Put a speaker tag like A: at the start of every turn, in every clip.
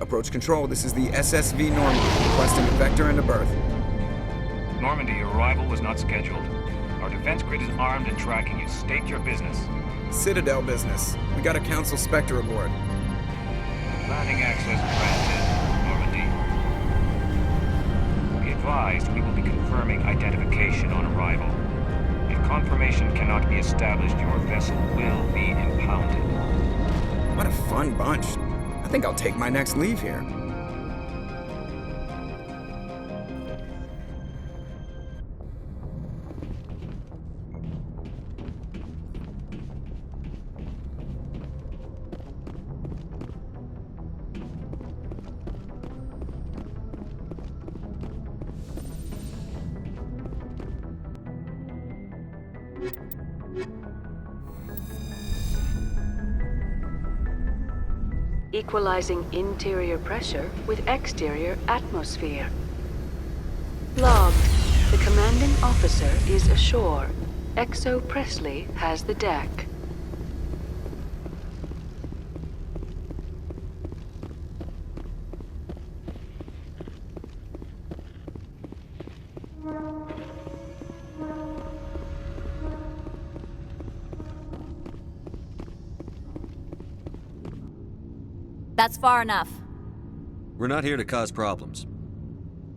A: Approach control, this is the SSV Normandy, requesting a vector and a berth.
B: Normandy, your arrival was not scheduled. Our defense grid is armed and tracking you. State your business.
A: Citadel business. We got a Council Spectre aboard.
B: Landing access granted, Normandy. Be advised, we will be confirming identification on arrival. If confirmation cannot be established, your vessel will be impounded.
A: What a fun bunch. I think I'll take my next leave here.
C: Equalizing interior pressure with exterior atmosphere. Logged. The commanding officer is ashore. Exo Presley has the deck.
D: That's far enough.
E: We're not here to cause problems.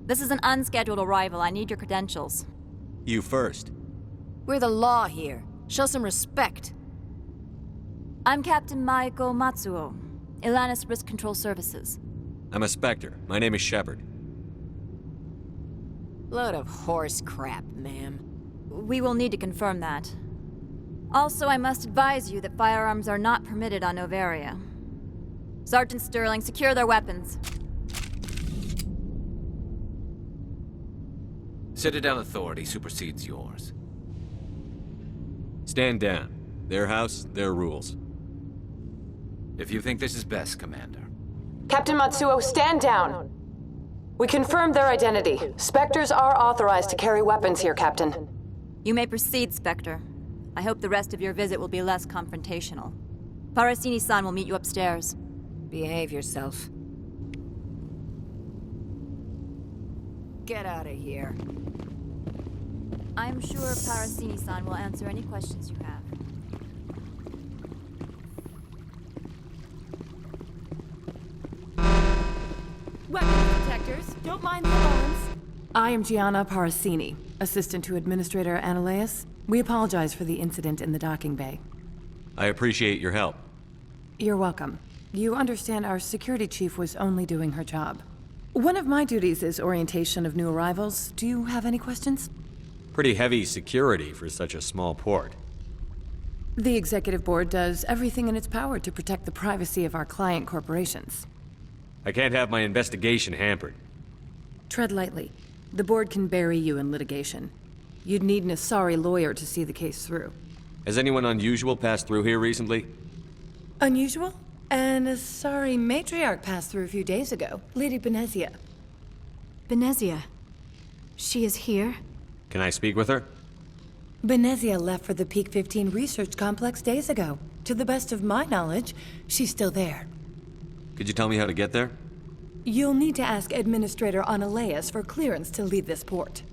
D: This is an unscheduled arrival. I need your credentials.
E: You first.
F: We're the law here. Show some respect.
D: I'm Captain Maiko Matsuo, Ilanis Risk Control Services.
E: I'm a Spectre. My name is Shepard.
F: Load of horse crap, ma'am.
D: We will need to confirm that. Also, I must advise you that firearms are not permitted on Noveria. Sergeant Sterling, secure their weapons.
G: Citadel authority supersedes yours.
E: Stand down. Their house, their rules.
G: If you think this is best, Commander.
H: Captain Matsuo, stand down! We confirmed their identity. Spectres are authorized to carry weapons here, Captain.
D: You may proceed, Spectre. I hope the rest of your visit will be less confrontational. Parasini-san will meet you upstairs.
F: Behave yourself. Get out of here.
D: I'm sure Parasini-san will answer any questions you have.
F: Weapons detectors. Don't mind the alarms. I am Gianna Parasini, assistant to Administrator Ananias. We apologize for the incident in the docking bay.
E: I appreciate your help.
F: You're welcome. You understand our security chief was only doing her job. One of my duties is orientation of new arrivals. Do you have any questions?
E: Pretty heavy security for such a small port.
F: The executive board does everything in its power to protect the privacy of our client corporations.
E: I can't have my investigation hampered.
F: Tread lightly. The board can bury you in litigation. You'd need an Asari lawyer to see the case through.
E: Has anyone unusual passed through here recently?
F: Unusual? An Asari matriarch passed through a few days ago. Lady Benezia.
I: Benezia? She is here?
E: Can I speak with her?
F: Benezia left for the Peak 15 research complex days ago. To the best of my knowledge, she's still there.
E: Could you tell me how to get there?
F: You'll need to ask Administrator Ananias for clearance to leave this port.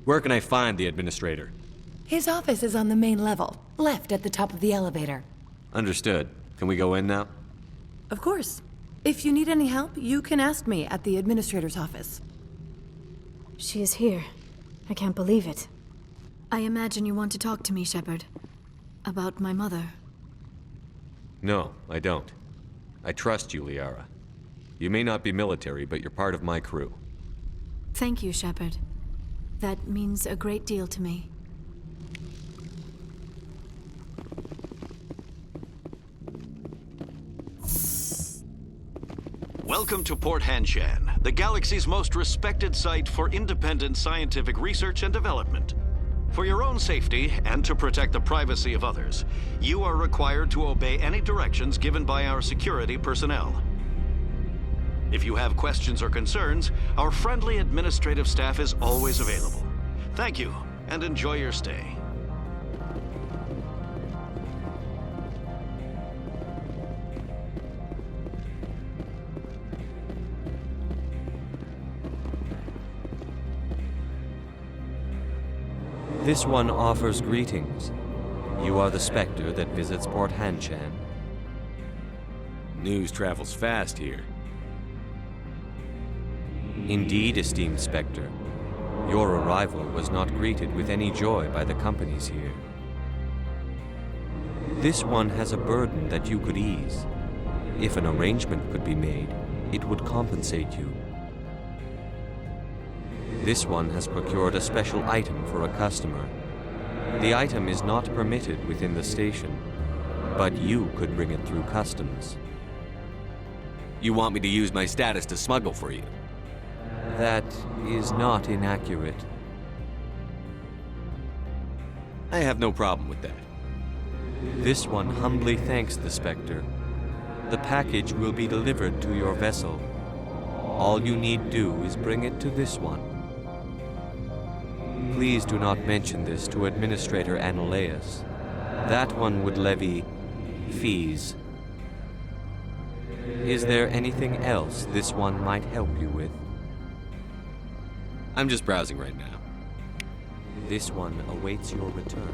E: Where can I find the Administrator?
F: His office is on the main level, left at the top of the elevator.
E: Understood. Can we go in now?
F: Of course. If you need any help, you can ask me at the Administrator's office.
I: She is here. I can't believe it. I imagine you want to talk to me, Shepard. About my mother.
E: No, I don't. I trust you, Liara. You may not be military, but you're part of my crew.
I: Thank you, Shepard. That means a great deal to me.
J: Welcome to Port Hanshan, the galaxy's most respected site for independent scientific research and development. For your own safety and to protect the privacy of others, you are required to obey any directions given by our security personnel. If you have questions or concerns, our friendly administrative staff is always available. Thank you, and enjoy your stay.
E: This one offers greetings. You are the Spectre that visits Port Hanshan.
K: News travels fast here.
E: Indeed, esteemed Spectre. Your arrival was not greeted with any joy by the companies here. This one has a burden that you could ease. If an arrangement could be made, it would compensate you. This one has procured a special item for a customer. The item is not permitted within the station, but you could bring it through customs.
K: You want me to use my status to smuggle for you?
E: That is not inaccurate.
K: I have no problem with that.
E: This one humbly thanks the Spectre. The package will be delivered to your vessel. All you need do is bring it to this one. Please do not mention this to Administrator Analeas. That one would levy fees. Is there anything else this one might help you with?
K: I'm just browsing right now.
E: This one awaits your return.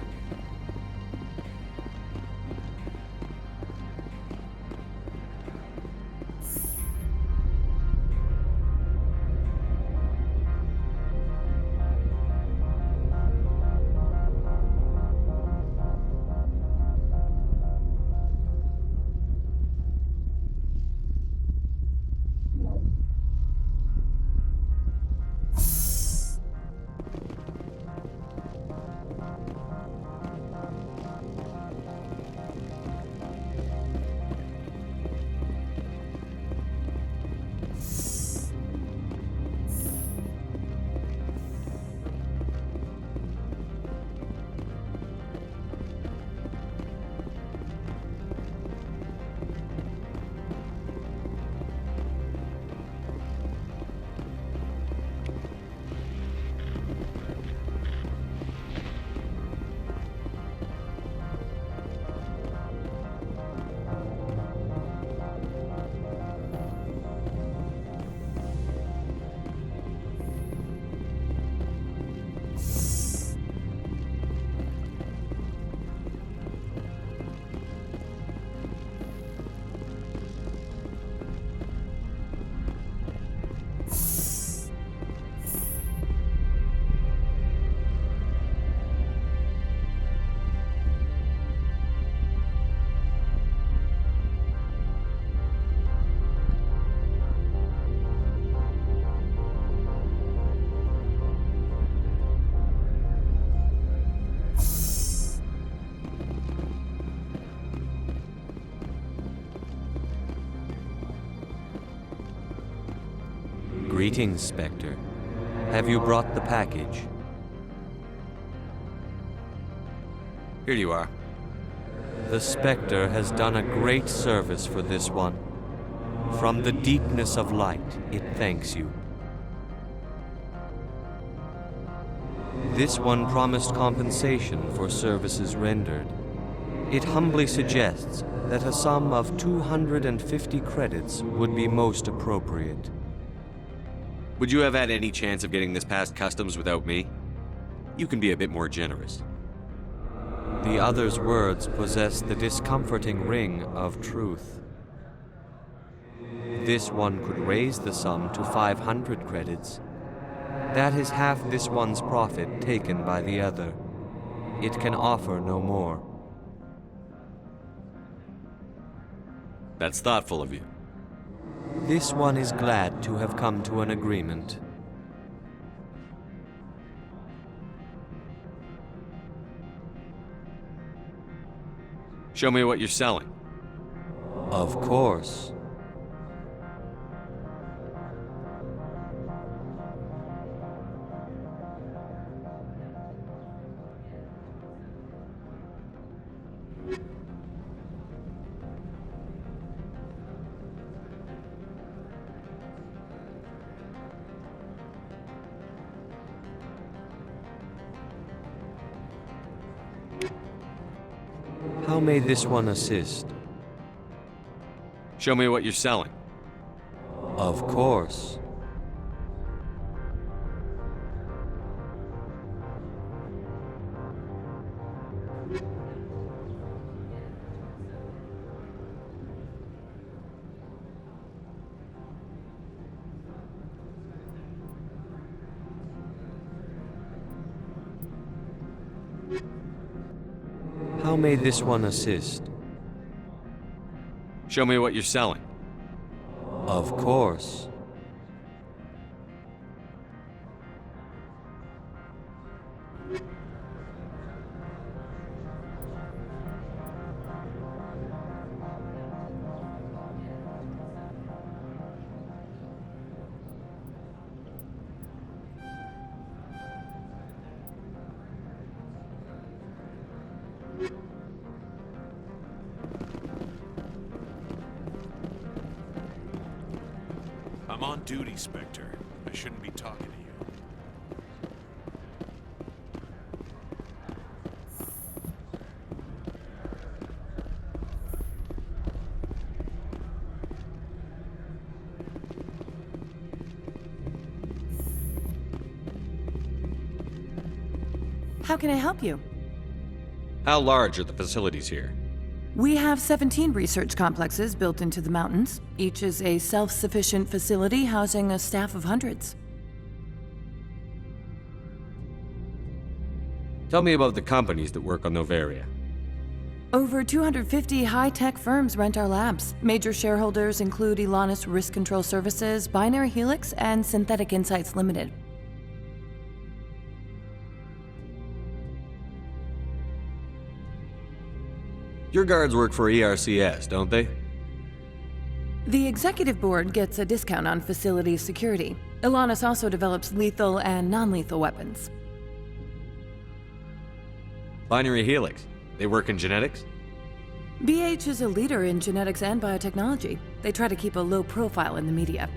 E: Greetings, Spectre. Have you brought the package?
K: Here you are.
E: The Spectre has done a great service for this one. From the deepness of light, it thanks you. This one promised compensation for services rendered. It humbly suggests that a sum of 250 credits would be most appropriate.
K: Would you have had any chance of getting this past customs without me? You can be a bit more generous.
E: The other's words possess the discomforting ring of truth. This one could raise the sum to 500 credits. That is half this one's profit taken by the other. It can offer no more.
K: That's thoughtful of you.
E: This one is glad to have come to an agreement.
K: Show me what you're selling.
E: Of course. How may this one assist?
K: Show me what you're selling.
E: Of course. How may this one assist?
K: Show me what you're selling.
E: Of course.
L: I'm on duty, Spectre. I shouldn't be talking to you.
F: How can I help you?
K: How large are the facilities here?
F: We have 17 research complexes built into the mountains. Each is a self-sufficient facility housing a staff of hundreds.
K: Tell me about the companies that work on Noveria.
F: Over 250 high-tech firms rent our labs. Major shareholders include Elanis Risk Control Services, Binary Helix, and Synthetic Insights Limited.
K: Your guards work for ERCS, don't they?
F: The executive board gets a discount on facility security. Elanis also develops lethal and non-lethal weapons.
K: Binary Helix. They work in genetics?
F: BH is a leader in genetics and biotechnology. They try to keep a low profile in the media.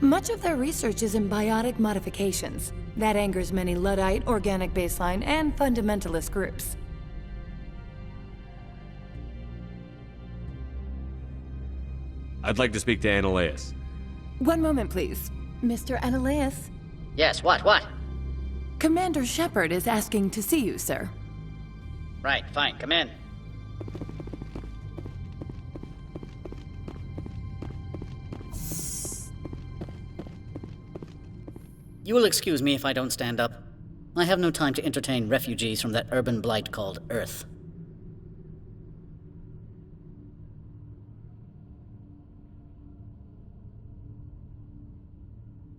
I: Much of their research is in biotic modifications. That angers many Luddite, organic baseline, and fundamentalist groups.
K: I'd like to speak to Analeas.
F: One moment, please. Mr. Analeas?
M: Yes, what?
F: Commander Shepard is asking to see you, sir.
M: Right, fine, come in. You will excuse me if I don't stand up. I have no time to entertain refugees from that urban blight called Earth.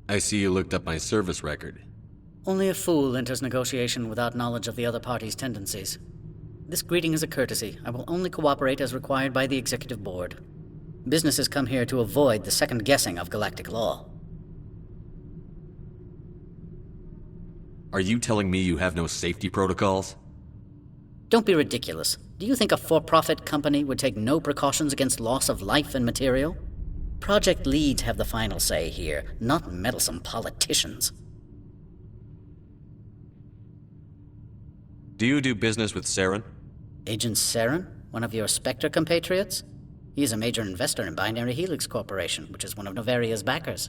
K: I see you looked up my service record.
M: Only a fool enters negotiation without knowledge of the other party's tendencies. This greeting is a courtesy. I will only cooperate as required by the Executive Board. Businesses come here to avoid the second guessing of galactic law.
K: Are you telling me you have no safety protocols?
M: Don't be ridiculous. Do you think a for-profit company would take no precautions against loss of life and material? Project leads have the final say here, not meddlesome politicians.
K: Do you do business with Saren?
M: Agent Saren? One of your Spectre compatriots? He is a major investor in Binary Helix Corporation, which is one of Noveria's backers.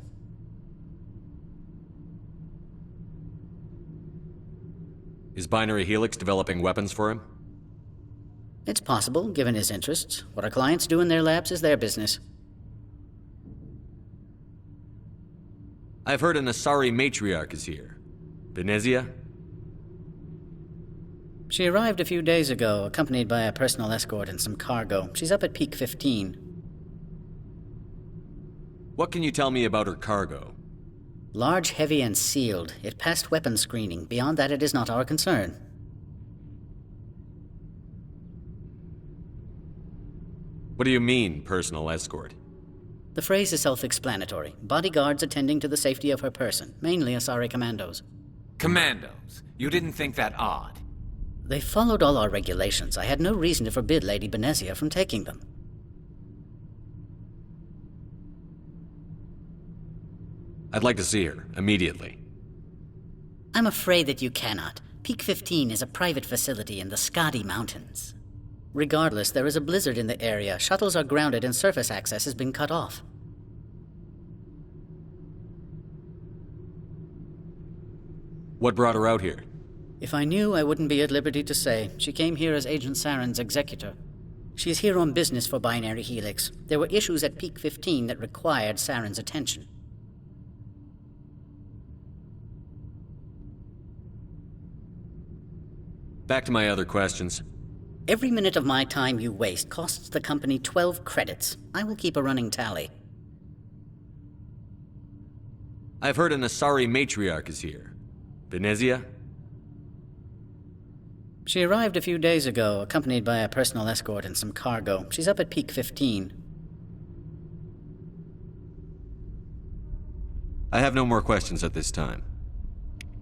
K: Is Binary Helix developing weapons for him?
M: It's possible, given his interests. What our clients do in their labs is their business.
K: I've heard an Asari matriarch is here. Venezia?
M: She arrived a few days ago, accompanied by a personal escort and some cargo. She's up at Peak 15.
K: What can you tell me about her cargo?
M: Large, heavy, and sealed. It passed weapons screening. Beyond that, it is not our concern.
K: What do you mean, personal escort?
M: The phrase is self-explanatory. Bodyguards attending to the safety of her person, mainly Asari commandos.
G: Commandos? You didn't think that odd?
M: They followed all our regulations. I had no reason to forbid Lady Benezia from taking them.
K: I'd like to see her, immediately.
M: I'm afraid that you cannot. Peak 15 is a private facility in the Skadi Mountains. Regardless, there is a blizzard in the area. Shuttles are grounded and surface access has been cut off.
K: What brought her out here?
M: If I knew, I wouldn't be at liberty to say. She came here as Agent Saren's executor. She is here on business for Binary Helix. There were issues at Peak 15 that required Saren's attention.
K: Back to my other questions.
M: Every minute of my time you waste costs the company 12 credits. I will keep a running tally.
K: I've heard an Asari matriarch is here. Venezia?
M: She arrived a few days ago, accompanied by a personal escort and some cargo. She's up at Peak 15.
K: I have no more questions at this time.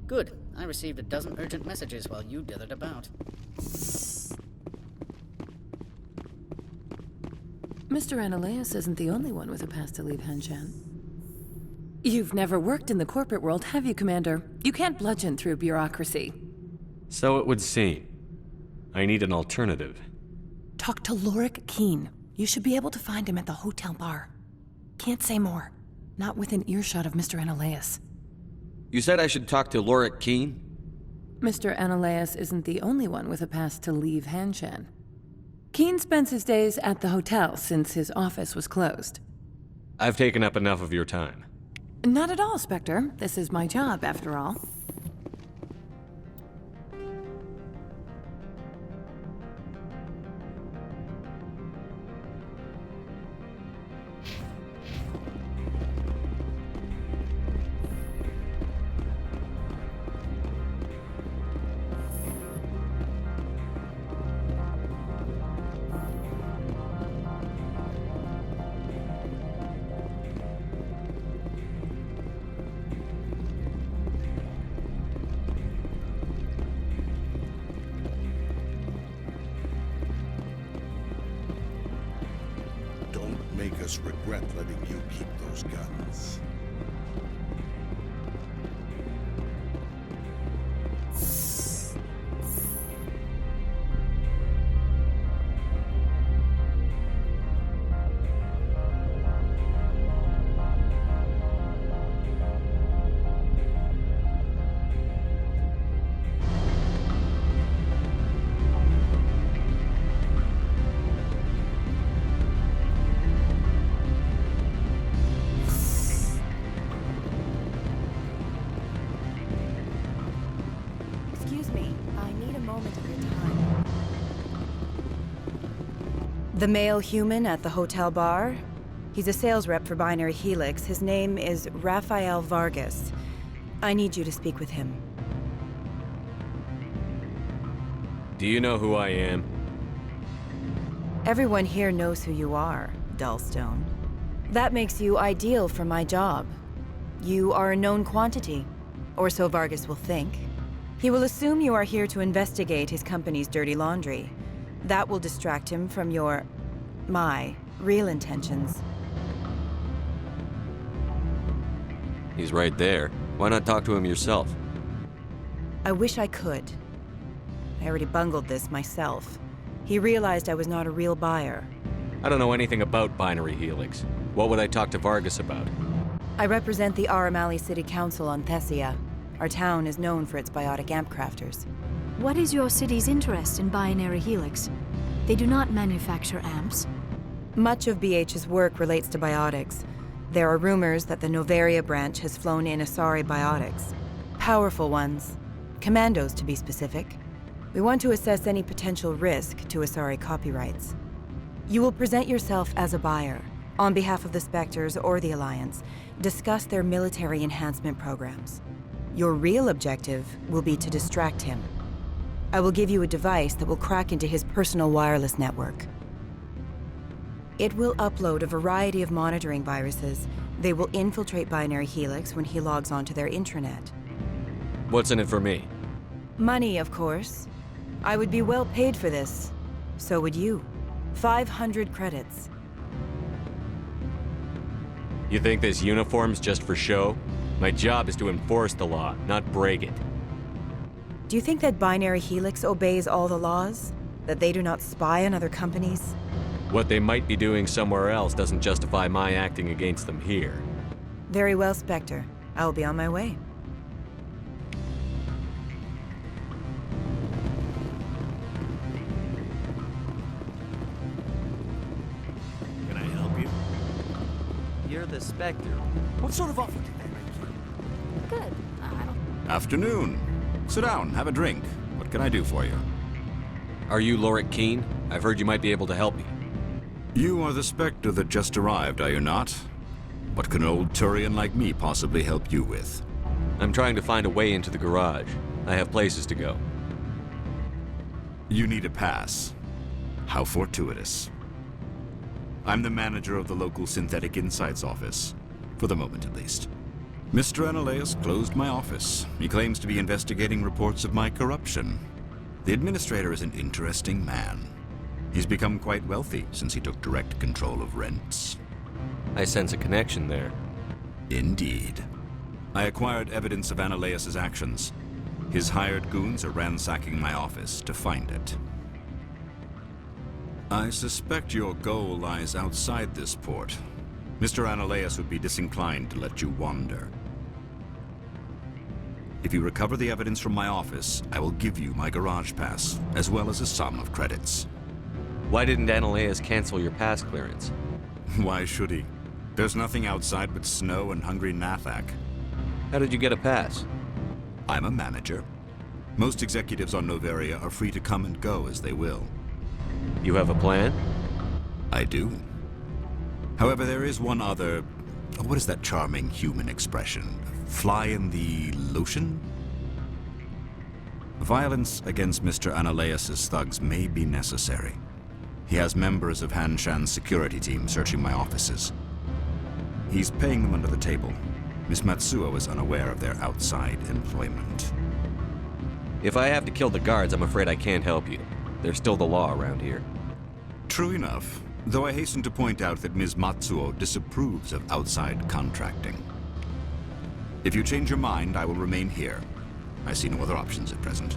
M: Good. I received a dozen urgent messages while you dithered about.
F: Mr. Analeas isn't the only one with a past to leave Hanshan. You've never worked in the corporate world, have you, Commander? You can't bludgeon through bureaucracy.
K: So it would seem. I need an alternative.
F: Talk to Lorik Keen. You should be able to find him at the hotel bar. Can't say more. Not within earshot of Mr. Analeas.
K: You said I should talk to Lorik Keen?
F: Mr. Analeas isn't the only one with a past to leave Hanshan. Keen spends his days at the hotel since his office was closed.
K: I've taken up enough of your time.
F: Not at all, Spectre. This is my job, after all.
L: Make us regret letting you keep those guns.
N: The male human at the hotel bar? He's a sales rep for Binary Helix. His name is Rafael Vargas. I need you to speak with him.
K: Do you know who I am?
N: Everyone here knows who you are, Dullstone. That makes you ideal for my job. You are a known quantity, or so Vargas will think. He will assume you are here to investigate his company's dirty laundry. That will distract him from my real intentions.
K: He's right there. Why not talk to him yourself?
N: I wish I could. I already bungled this myself. He realized I was not a real buyer.
K: I don't know anything about Binary Helix. What would I talk to Vargas about?
N: I represent the Aramali City Council on Thessia. Our town is known for its biotic amp crafters.
I: What is your city's interest in Binary Helix? They do not manufacture amps.
N: Much of BH's work relates to biotics. There are rumors that the Noveria branch has flown in Asari biotics. Powerful ones. Commandos, to be specific. We want to assess any potential risk to Asari copyrights. You will present yourself as a buyer, on behalf of the Spectres or the Alliance, discuss their military enhancement programs. Your real objective will be to distract him. I will give you a device that will crack into his personal wireless network. It will upload a variety of monitoring viruses. They will infiltrate Binary Helix when he logs onto their intranet.
K: What's in it for me?
N: Money, of course. I would be well paid for this. So would you. 500 credits.
K: You think this uniform's just for show? My job is to enforce the law, not break it.
N: Do you think that Binary Helix obeys all the laws? That they do not spy on other companies?
K: What they might be doing somewhere else doesn't justify my acting against them here.
N: Very well, Spectre. I will be on my way.
O: Can I help you?
E: You're the Spectre.
O: What sort of offer did they make you?
D: Good. I don't...
P: Afternoon. Sit down, have a drink. What can I do for you?
K: Are you Lorik Keen? I've heard you might be able to help me.
P: You are the Spectre that just arrived, are you not? What can an old Turian like me possibly help you with?
K: I'm trying to find a way into the garage. I have places to go.
P: You need a pass. How fortuitous. I'm the manager of the local Synthetic Insights office. For the moment, at least. Mr. Analaeus closed my office. He claims to be investigating reports of my corruption. The administrator is an interesting man. He's become quite wealthy since he took direct control of rents.
K: I sense a connection there.
P: Indeed. I acquired evidence of Analaeus' actions. His hired goons are ransacking my office to find it. I suspect your goal lies outside this port. Mr. Analaeus would be disinclined to let you wander. If you recover the evidence from my office, I will give you my garage pass, as well as a sum of credits.
K: Why didn't Analaeus cancel your pass clearance?
P: Why should he? There's nothing outside but snow and hungry Nathak.
K: How did you get a pass?
P: I'm a manager. Most executives on Noveria are free to come and go as they will.
K: You have a plan?
P: I do. However, there is one other... what is that charming human expression? Fly in the lotion? Violence against Mr. Analaeus' thugs may be necessary. He has members of Han Shan's security team searching my offices. He's paying them under the table. Miss Matsuo is unaware of their outside employment.
K: If I have to kill the guards, I'm afraid I can't help you. There's still the law around here.
P: True enough, though I hasten to point out that Ms. Matsuo disapproves of outside contracting. If you change your mind, I will remain here. I see no other options at present.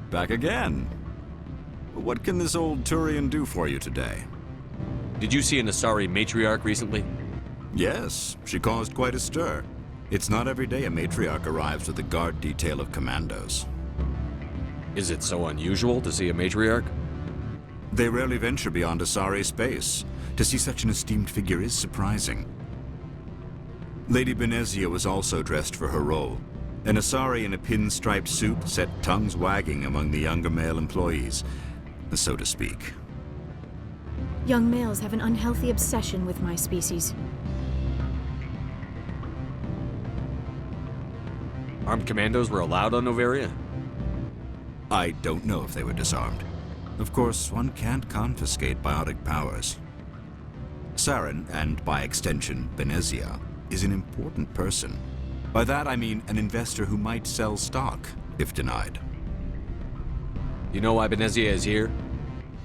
P: Back again. What can this old Turian do for you today?
K: Did you see an Asari matriarch recently?
P: Yes, she caused quite a stir. It's not every day a matriarch arrives with a guard detail of commandos.
K: Is it so unusual to see a matriarch?
P: They rarely venture beyond Asari space. To see such an esteemed figure is surprising. Lady Benezia was also dressed for her role. An Asari in a pinstriped suit set tongues wagging among the younger male employees, so to speak.
I: Young males have an unhealthy obsession with my species.
K: Armed commandos were allowed on Noveria?
P: I don't know if they were disarmed. Of course, one can't confiscate biotic powers. Saren, and by extension, Benezia, is an important person. By that I mean an investor who might sell stock, if denied.
K: You know why Benezia is here?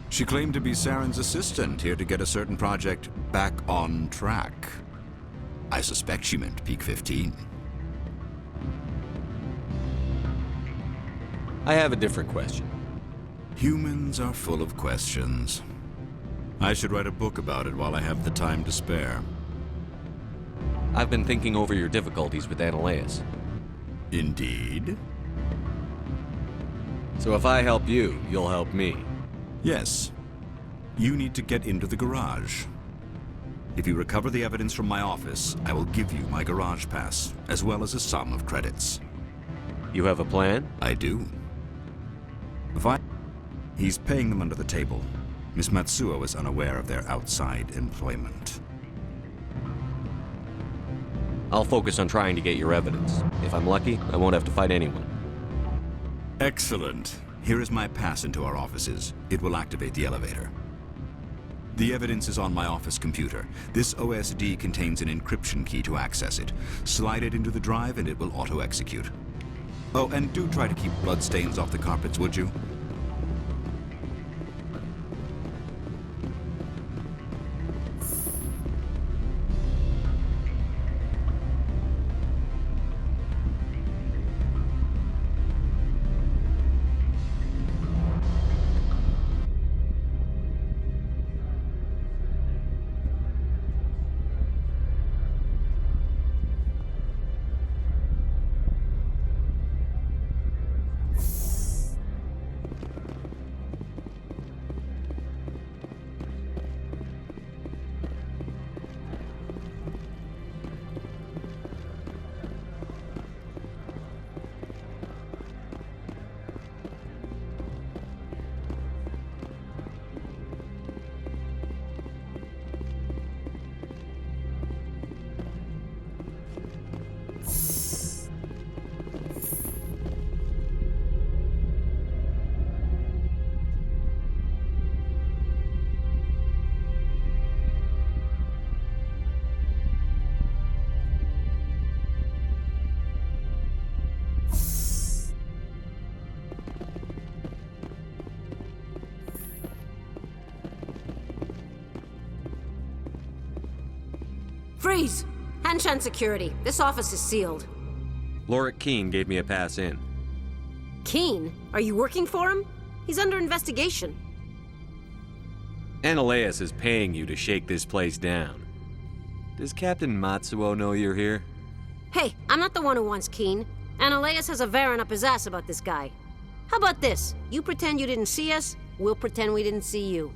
P: She claimed to be Saren's assistant, here to get a certain project back on track. I suspect she meant Peak 15.
K: I have a different question.
P: Humans are full of questions. I should write a book about it while I have the time to spare.
K: I've been thinking over your difficulties with Analeas.
P: Indeed?
K: So if I help you, you'll help me.
P: Yes. You need to get into the garage. If you recover the evidence from my office, I will give you my garage pass, as well as a sum of credits.
K: You have a plan?
P: I do. He's paying them under the table. Miss Matsuo is unaware of their outside employment.
K: I'll focus on trying to get your evidence. If I'm lucky, I won't have to fight anyone.
P: Excellent. Here is my pass into our offices. It will activate the elevator. The evidence is on my office computer. This OSD contains an encryption key to access it. Slide it into the drive and it will auto-execute. Oh, and do try to keep bloodstains off the carpets, would you?
Q: Freeze! Hanshan security. This office is sealed.
K: Lorik Keen gave me a pass in.
Q: Keen? Are you working for him? He's under investigation.
K: Analeas is paying you to shake this place down. Does Captain Matsuo know you're here?
Q: Hey, I'm not the one who wants Keen. Analeas has a Varen up his ass about this guy. How about this? You pretend you didn't see us, we'll pretend we didn't see you.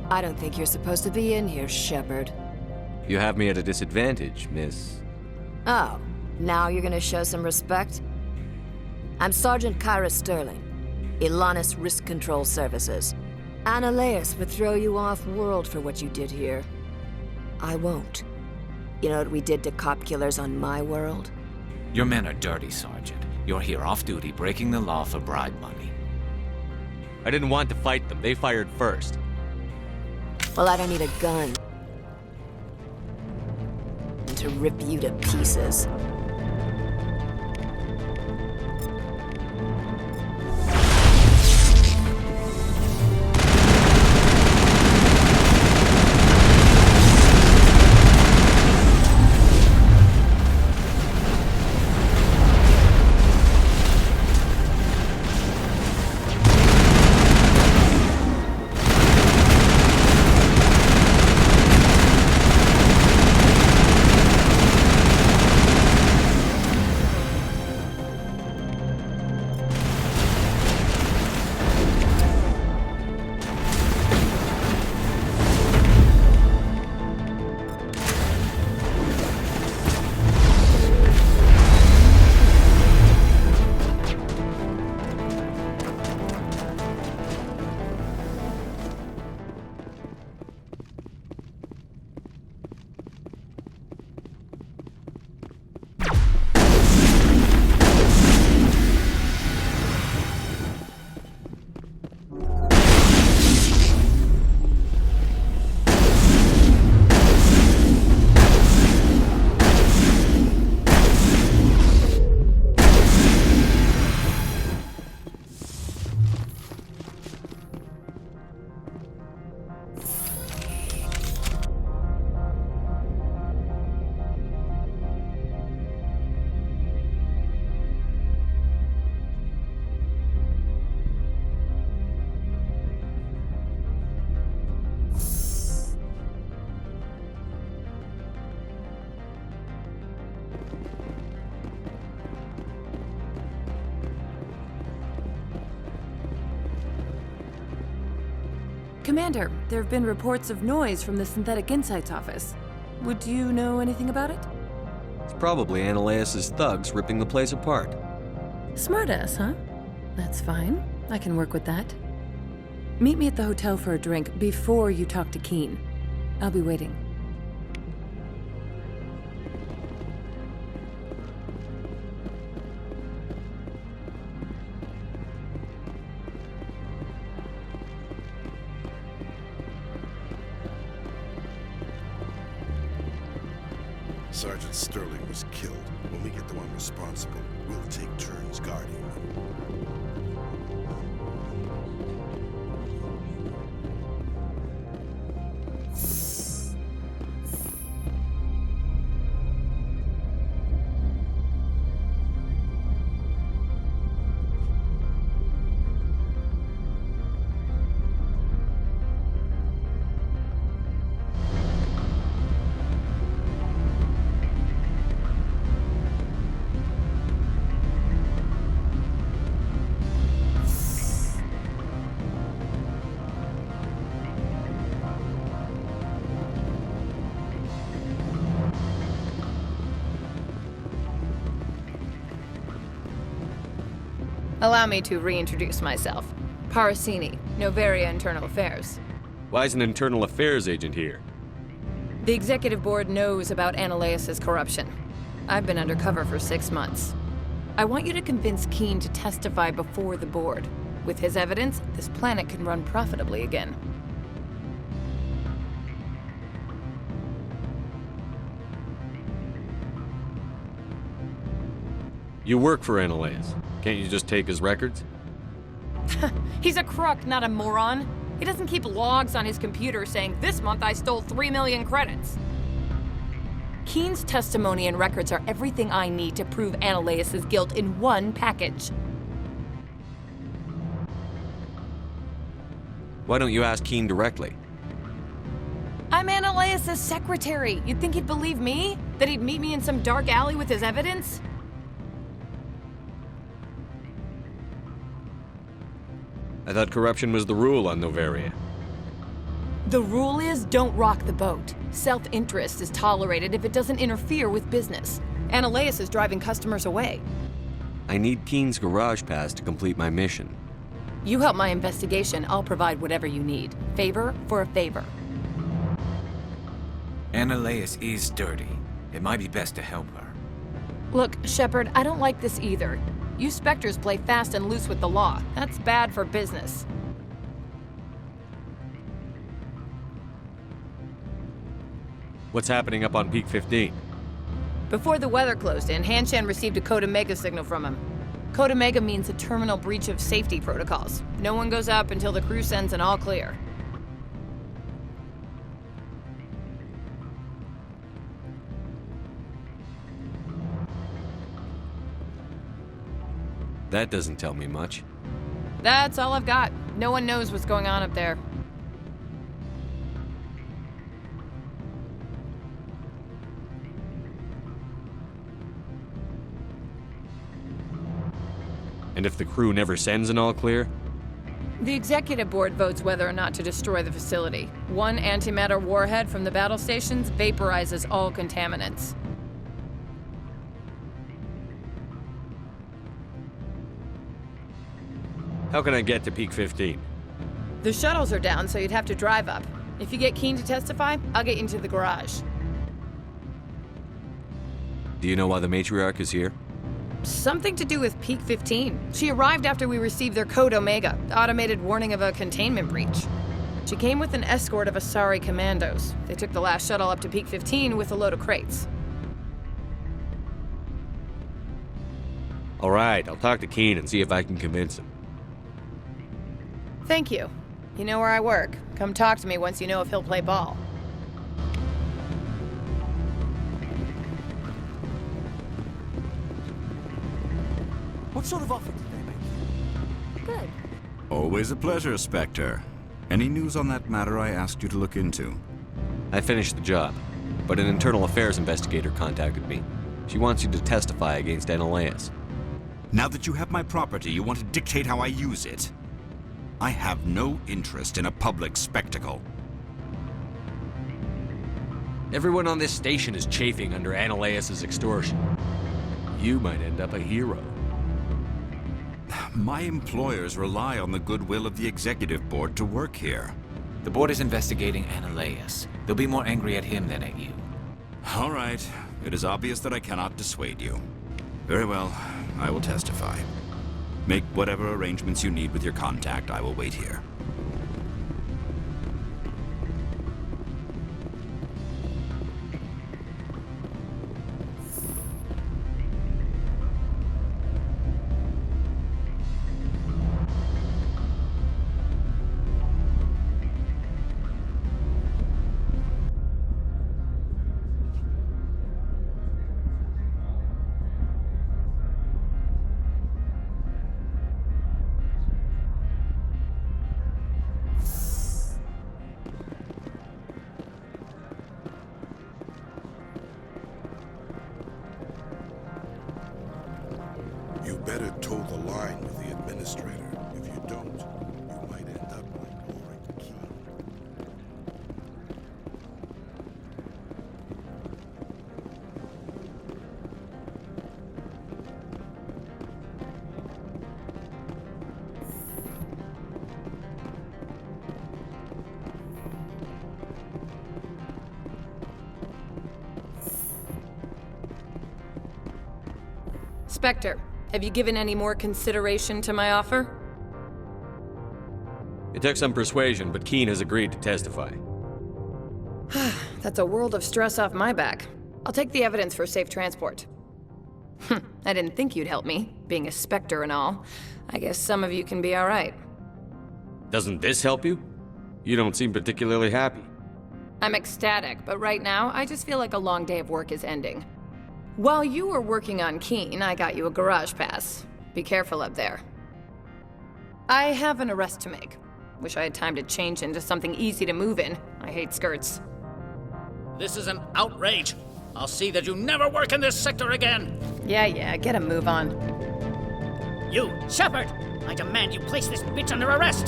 R: I don't think you're supposed to be in here, Shepard.
E: You have me at a disadvantage, miss.
R: Oh, now you're gonna show some respect? I'm Sergeant Kyra Sterling, Ilanis Risk Control Services. Analeas would throw you off-world for what you did here. I won't. You know what we did to cop killers on my world?
G: Your men are dirty, Sergeant. You're here off-duty, breaking the law for bribe money.
E: I didn't want to fight them. They fired first.
R: Well, I don't need a gun to rip you to pieces.
F: Commander, there have been reports of noise from the Synthetic Insights office. Would you know anything about it?
E: It's probably Analeas' thugs ripping the place apart.
F: Smartass, huh? That's fine. I can work with that. Meet me at the hotel for a drink before you talk to Keen. I'll be waiting.
L: Sergeant Sterling was killed. When we get the one responsible, we'll take turns guarding them.
S: Allow me to reintroduce myself. T'Soni, Noveria Internal Affairs.
E: Why is an internal affairs agent here?
S: The executive board knows about Analeas' corruption. I've been undercover for 6 months. I want you to convince Keen to testify before the board.
F: With his evidence, this planet can run profitably again.
K: You work for Analaeus. Can't you just take his records?
S: He's a crook, not a moron. He doesn't keep logs on his computer saying, "This month I stole 3 million credits." Keen's testimony and records are everything I need to prove Analaeus' guilt in one package.
K: Why don't you ask Keen directly?
S: I'm Analaeus' secretary. You'd think he'd believe me? That he'd meet me in some dark alley with his evidence?
K: I thought corruption was the rule on Noveria.
S: The rule is, don't rock the boat. Self-interest is tolerated if it doesn't interfere with business. Analaeus is driving customers away.
K: I need Keen's garage pass to complete my mission.
S: You help my investigation, I'll provide whatever you need. Favor for a favor.
G: Analaeus is dirty. It might be best to help her.
S: Look, Shepard, I don't like this either. You Spectres play fast and loose with the law. That's bad for business.
K: What's happening up on Peak 15?
S: Before the weather closed in, Hanshan received a Code Omega signal from him. Code Omega means a terminal breach of safety protocols. No one goes up until the crew sends an all clear.
K: That doesn't tell me much.
S: That's all I've got. No one knows what's going on up there.
K: And if the crew never sends an all clear?
S: The executive board votes whether or not to destroy the facility. One antimatter warhead from the battle stations vaporizes all contaminants.
K: How can I get to Peak 15?
S: The shuttles are down, so you'd have to drive up. If you get Keen to testify, I'll get you into the garage.
K: Do you know why the matriarch is here?
S: Something to do with Peak 15. She arrived after we received their Code Omega, the automated warning of a containment breach. She came with an escort of Asari commandos. They took the last shuttle up to Peak 15 with a load of crates.
K: All right, I'll talk to Keen and see if I can convince him.
S: Thank you. You know where I work. Come talk to me once you know if he'll play ball.
O: What sort of offer did they make?
R: Good.
P: Always a pleasure, Spectre. Any news on that matter I asked you to look into?
K: I finished the job, but an internal affairs investigator contacted me. She wants you to testify against Analaeus.
P: Now that you have my property, you want to dictate how I use it? I have no interest in a public spectacle.
K: Everyone on this station is chafing under Analaeus' extortion. You might end up a hero.
P: My employers rely on the goodwill of the executive board to work here.
G: The board is investigating Analaeus. They'll be more angry at him than at you.
P: All right. It is obvious that I cannot dissuade you. Very well. I will testify. Make whatever arrangements you need with your contact. I will wait here.
L: You better toe the line with the administrator. If you don't, you might end up like Ulrich Keen.
S: Spectre, have you given any more consideration to my offer?
K: It took some persuasion, but Keen has agreed to testify.
S: That's a world of stress off my back. I'll take the evidence for safe transport. I didn't think you'd help me, being a Spectre and all. I guess some of you can be alright.
K: Doesn't this help you? You don't seem particularly happy.
S: I'm ecstatic, but right now, I just feel like a long day of work is ending. While you were working on Keen, I got you a garage pass. Be careful up there. I have an arrest to make. Wish I had time to change into something easy to move in. I hate skirts.
M: This is an outrage. I'll see that you never work in this sector again.
S: Yeah, get a move on.
M: You, Shepard! I demand you place this bitch under arrest!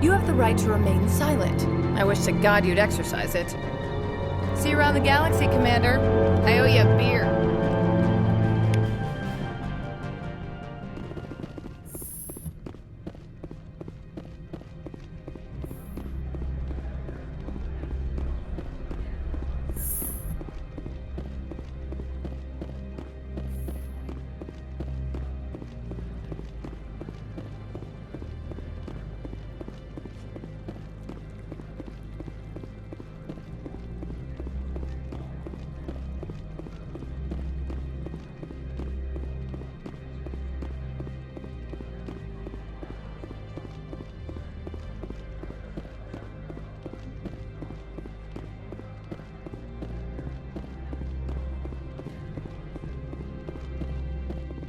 S: You have the right to remain silent. I wish to God you'd exercise it. See you around the galaxy, Commander. I owe you a beer.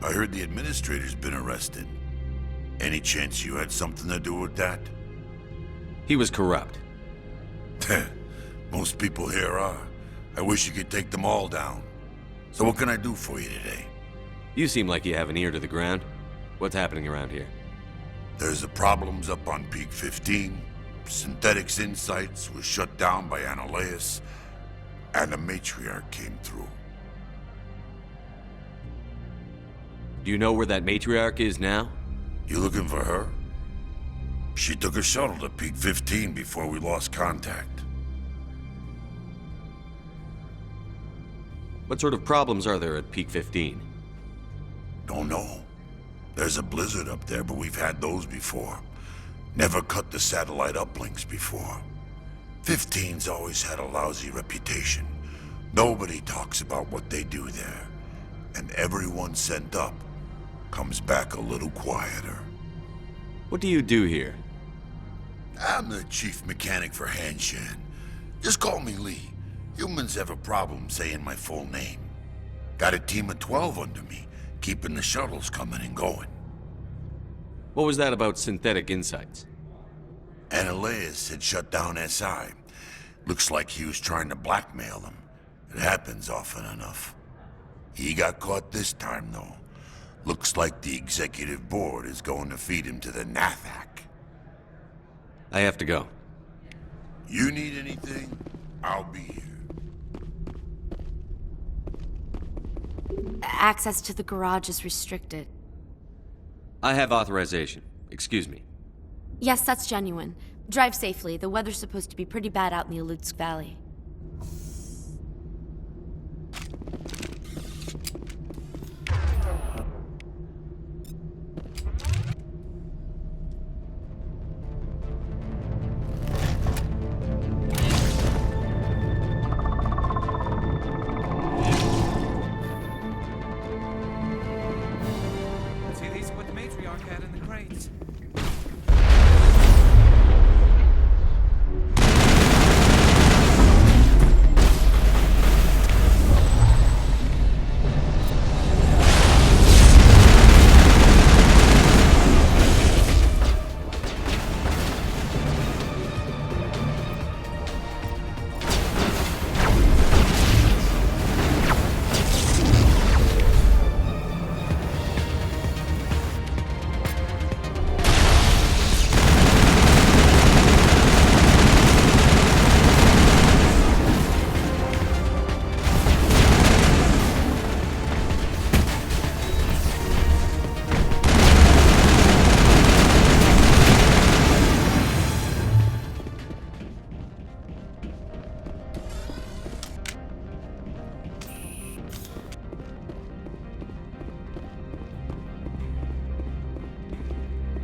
L: I heard the administrator's been arrested. Any chance you had something to do with that?
K: He was corrupt.
L: Most people here are. I wish you could take them all down. So what can I do for you today?
K: You seem like you have an ear to the ground. What's happening around here?
L: There's the problems up on Peak 15. Synthetics Insights was shut down by Analeus. And the matriarch came through.
K: Do you know where that matriarch is now?
L: You looking for her? She took a shuttle to Peak 15 before we lost contact.
K: What sort of problems are there at Peak 15?
L: Don't know. There's a blizzard up there, but we've had those before. Never cut the satellite uplinks before. 15's always had a lousy reputation. Nobody talks about what they do there. And everyone sent up comes back a little quieter.
K: What do you do here?
L: I'm the chief mechanic for Hanshan. Just call me Lee. Humans have a problem saying my full name. Got a team of 12 under me, keeping the shuttles coming and going.
K: What was that about Synthetic Insights?
L: Analeus had shut down SI. Looks like he was trying to blackmail them. It happens often enough. He got caught this time, though. Looks like the executive board is going to feed him to the Nathak.
K: I have to go.
L: You need anything? I'll be here.
T: Access to the garage is restricted.
K: I have authorization. Excuse me.
T: Yes, that's genuine. Drive safely. The weather's supposed to be pretty bad out in the Alutsk Valley.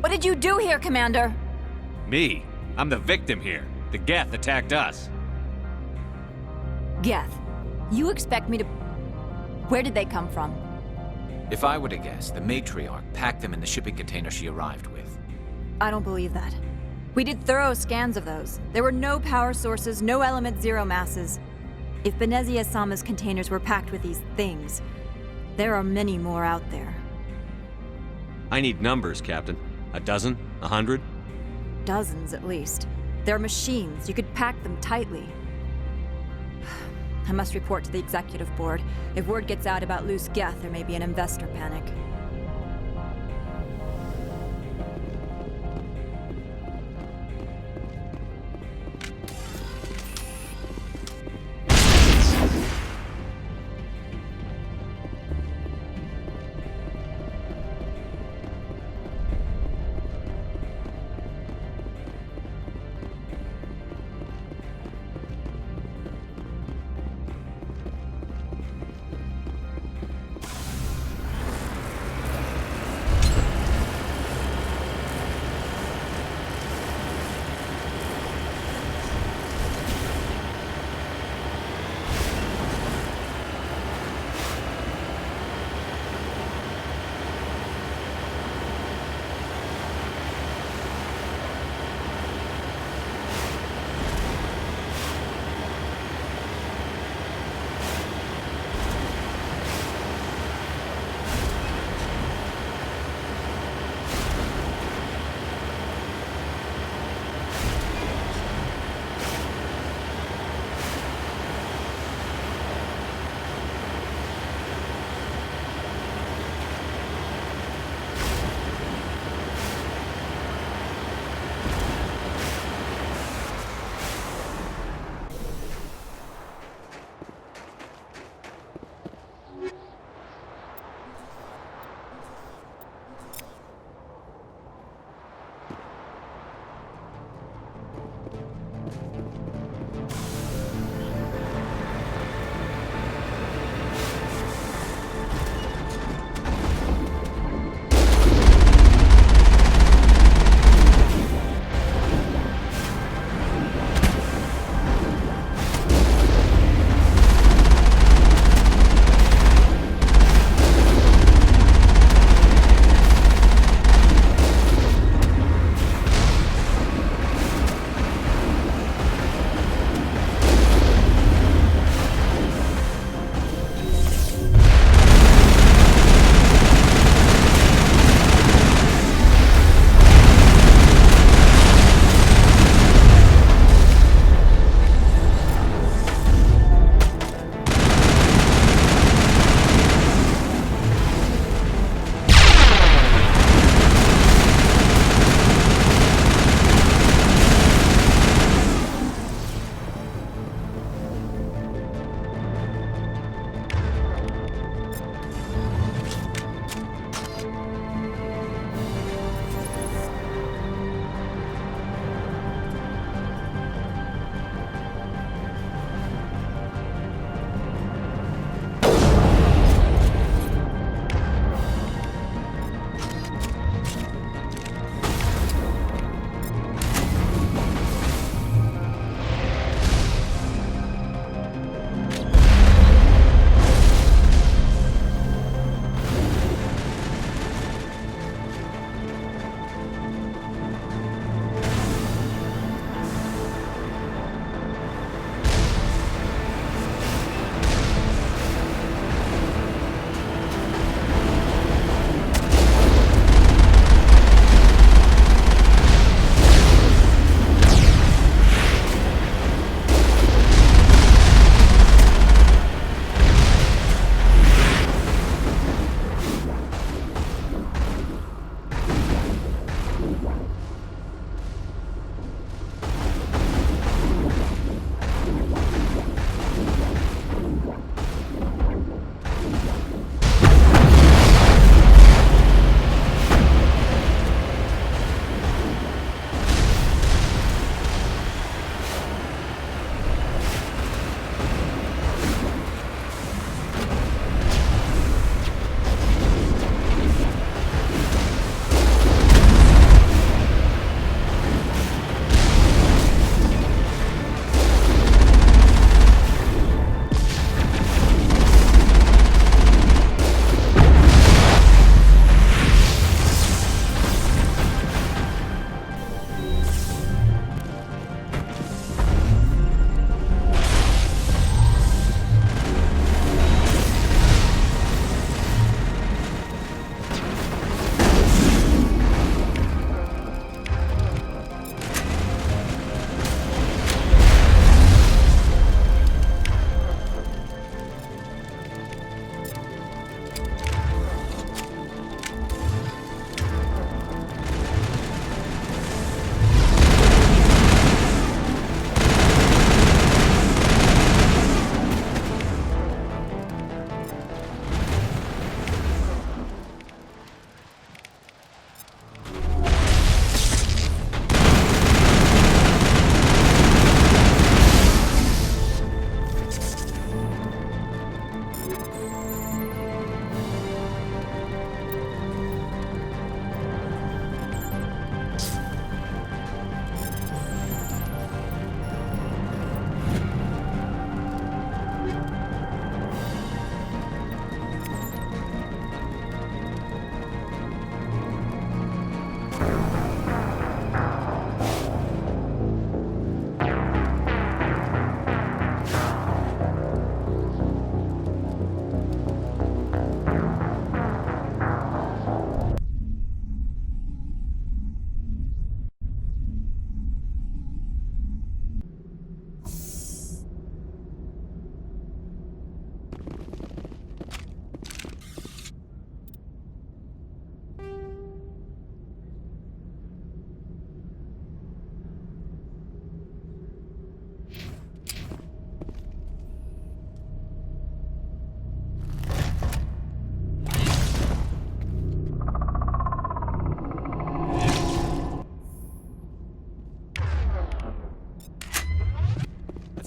D: What did you do here, Commander?
B: Me? I'm the victim here. The Geth attacked us.
D: Geth, you expect me to... Where did they come from?
G: If I were to guess, the matriarch packed them in the shipping container she arrived with.
D: I don't believe that. We did thorough scans of those. There were no power sources, no element zero masses. If Benezia-sama's containers were packed with these things, there are many more out there.
K: I need numbers, Captain. A dozen? 100?
D: Dozens, at least. They're machines. You could pack them tightly. I must report to the executive board. If word gets out about loose Geth, there may be an investor panic.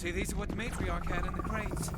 U: See, these are what the matriarch had in the crates.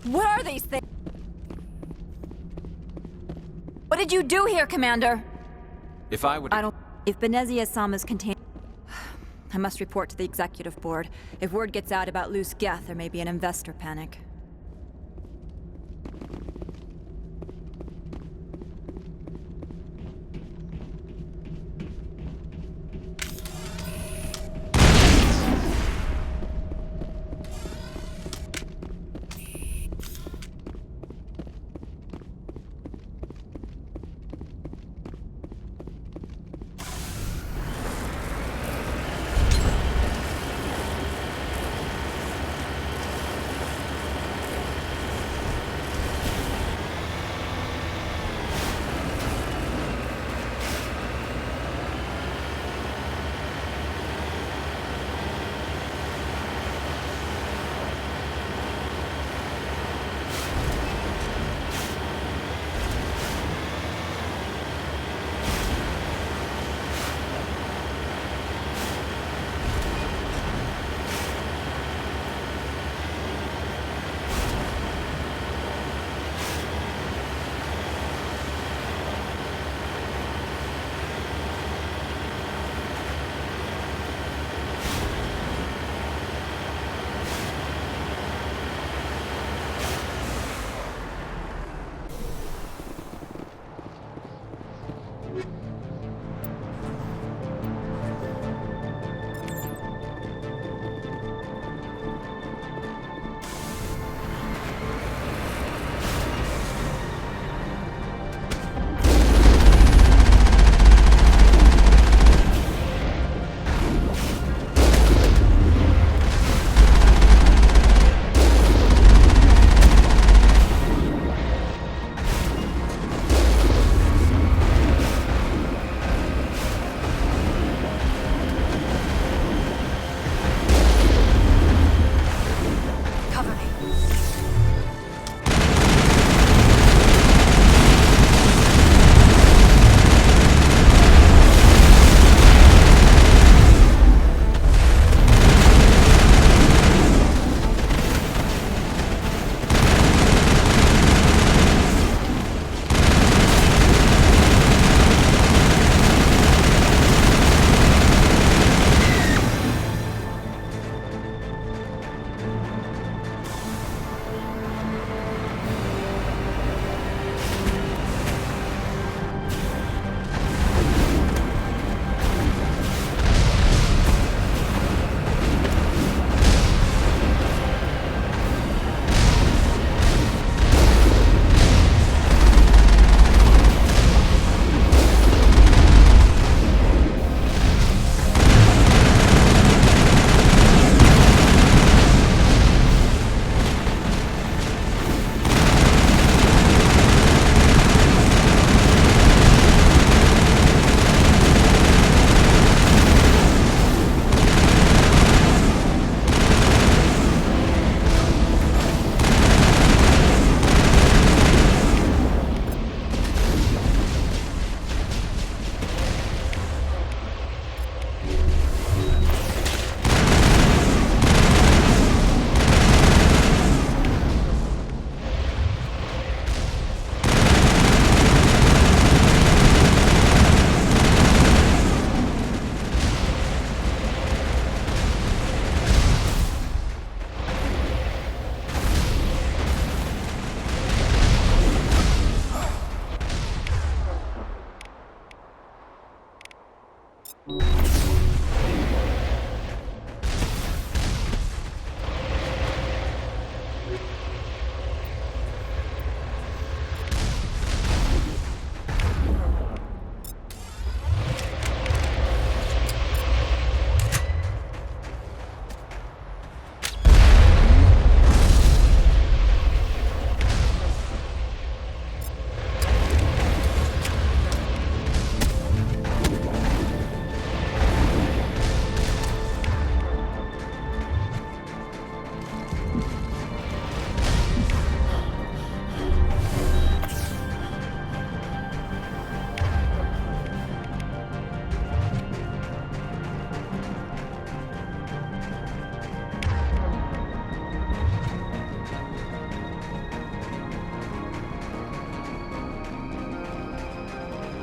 D: What are these things? What did you do here, Commander?
K: If I would...
D: If Benezia Sama's contained... I must report to the Executive Board. If word gets out about loose Geth, there may be an investor panic.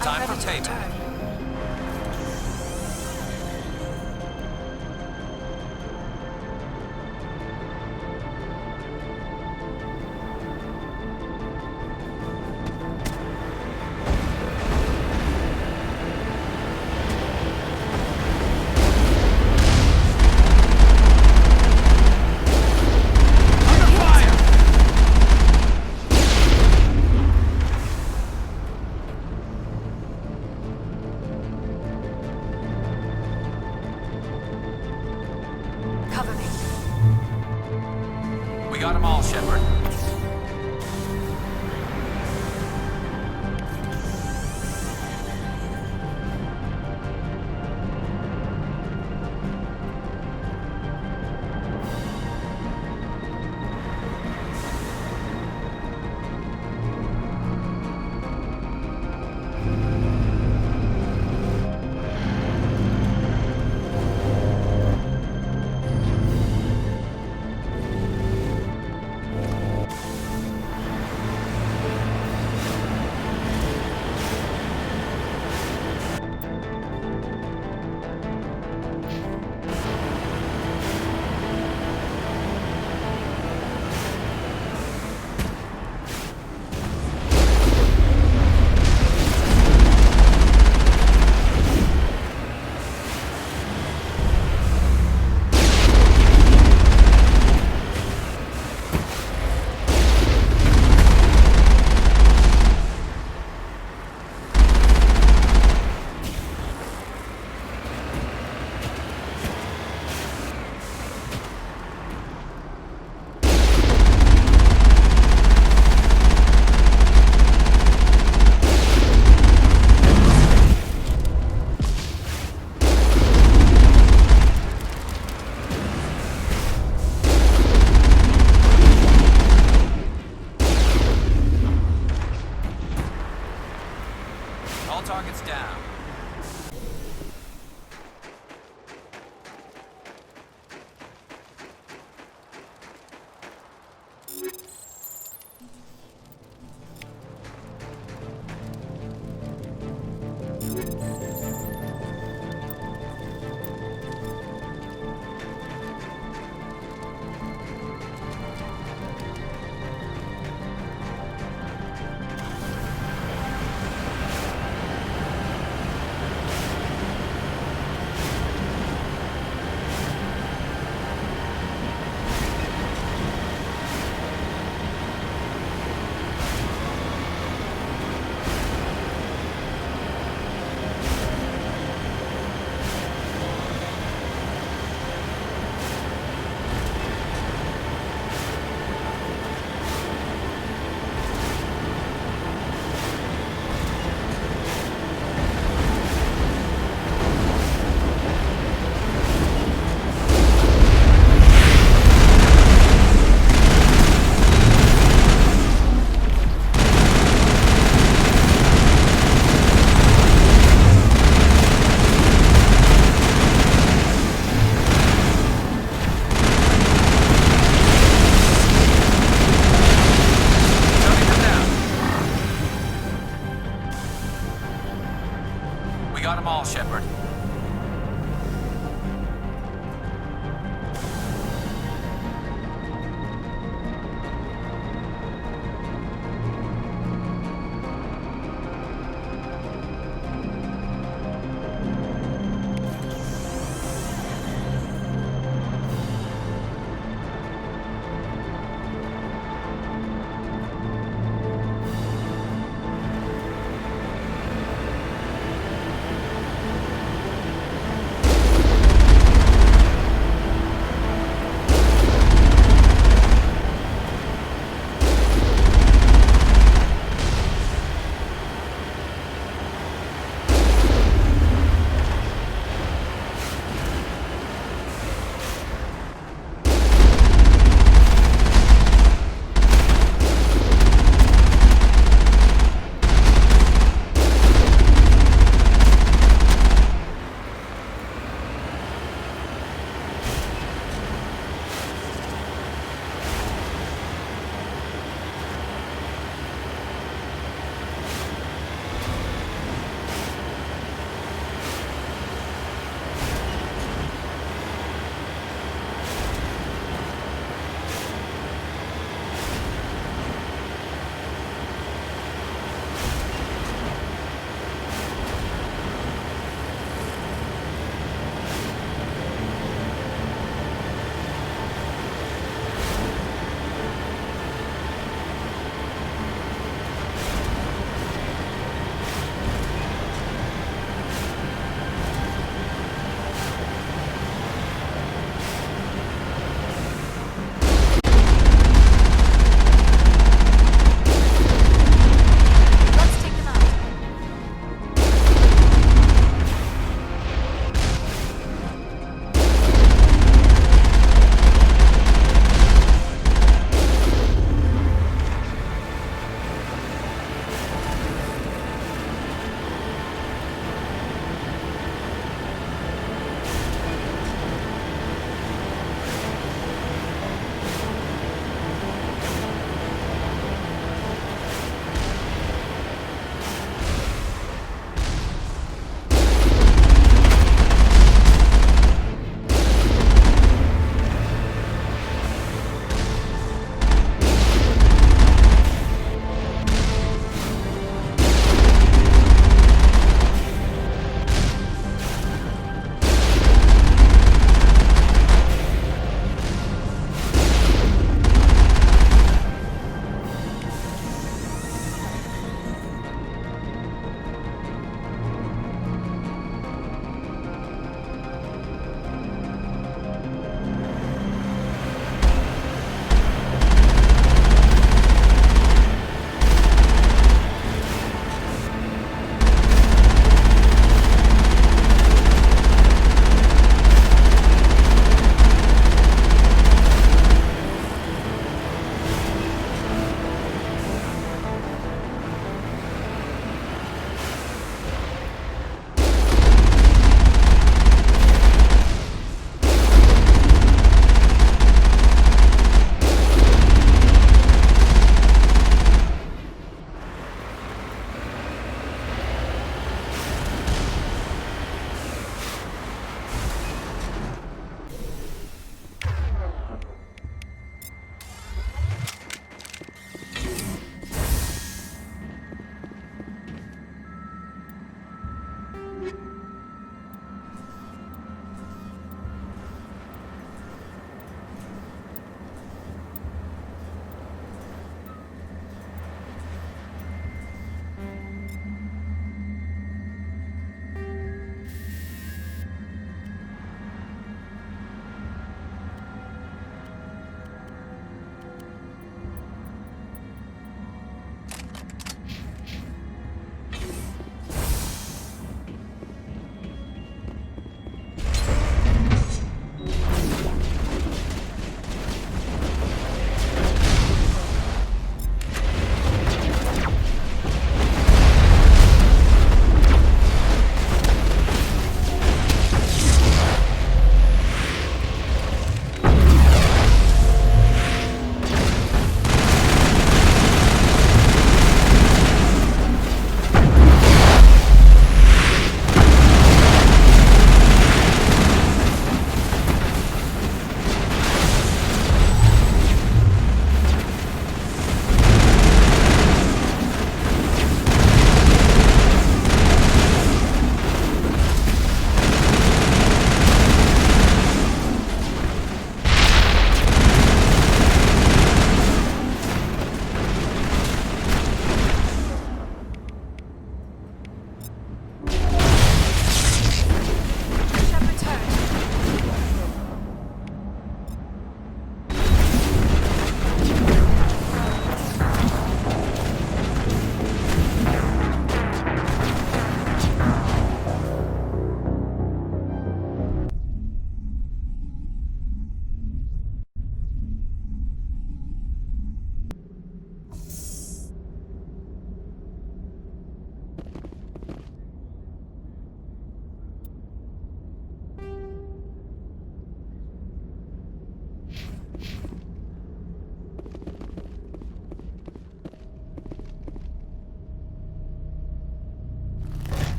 A: Time for payback.
T: Cover me.
A: We got them all, Shepard. All targets down.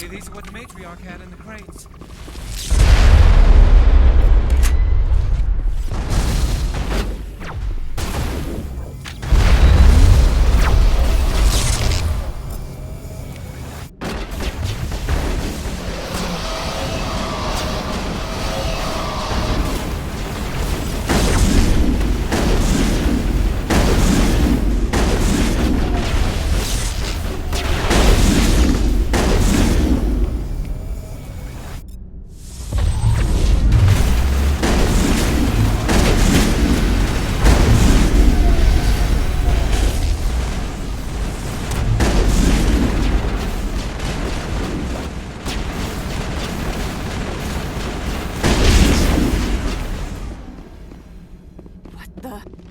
U: Hey, these are what the matriarch had in the crates.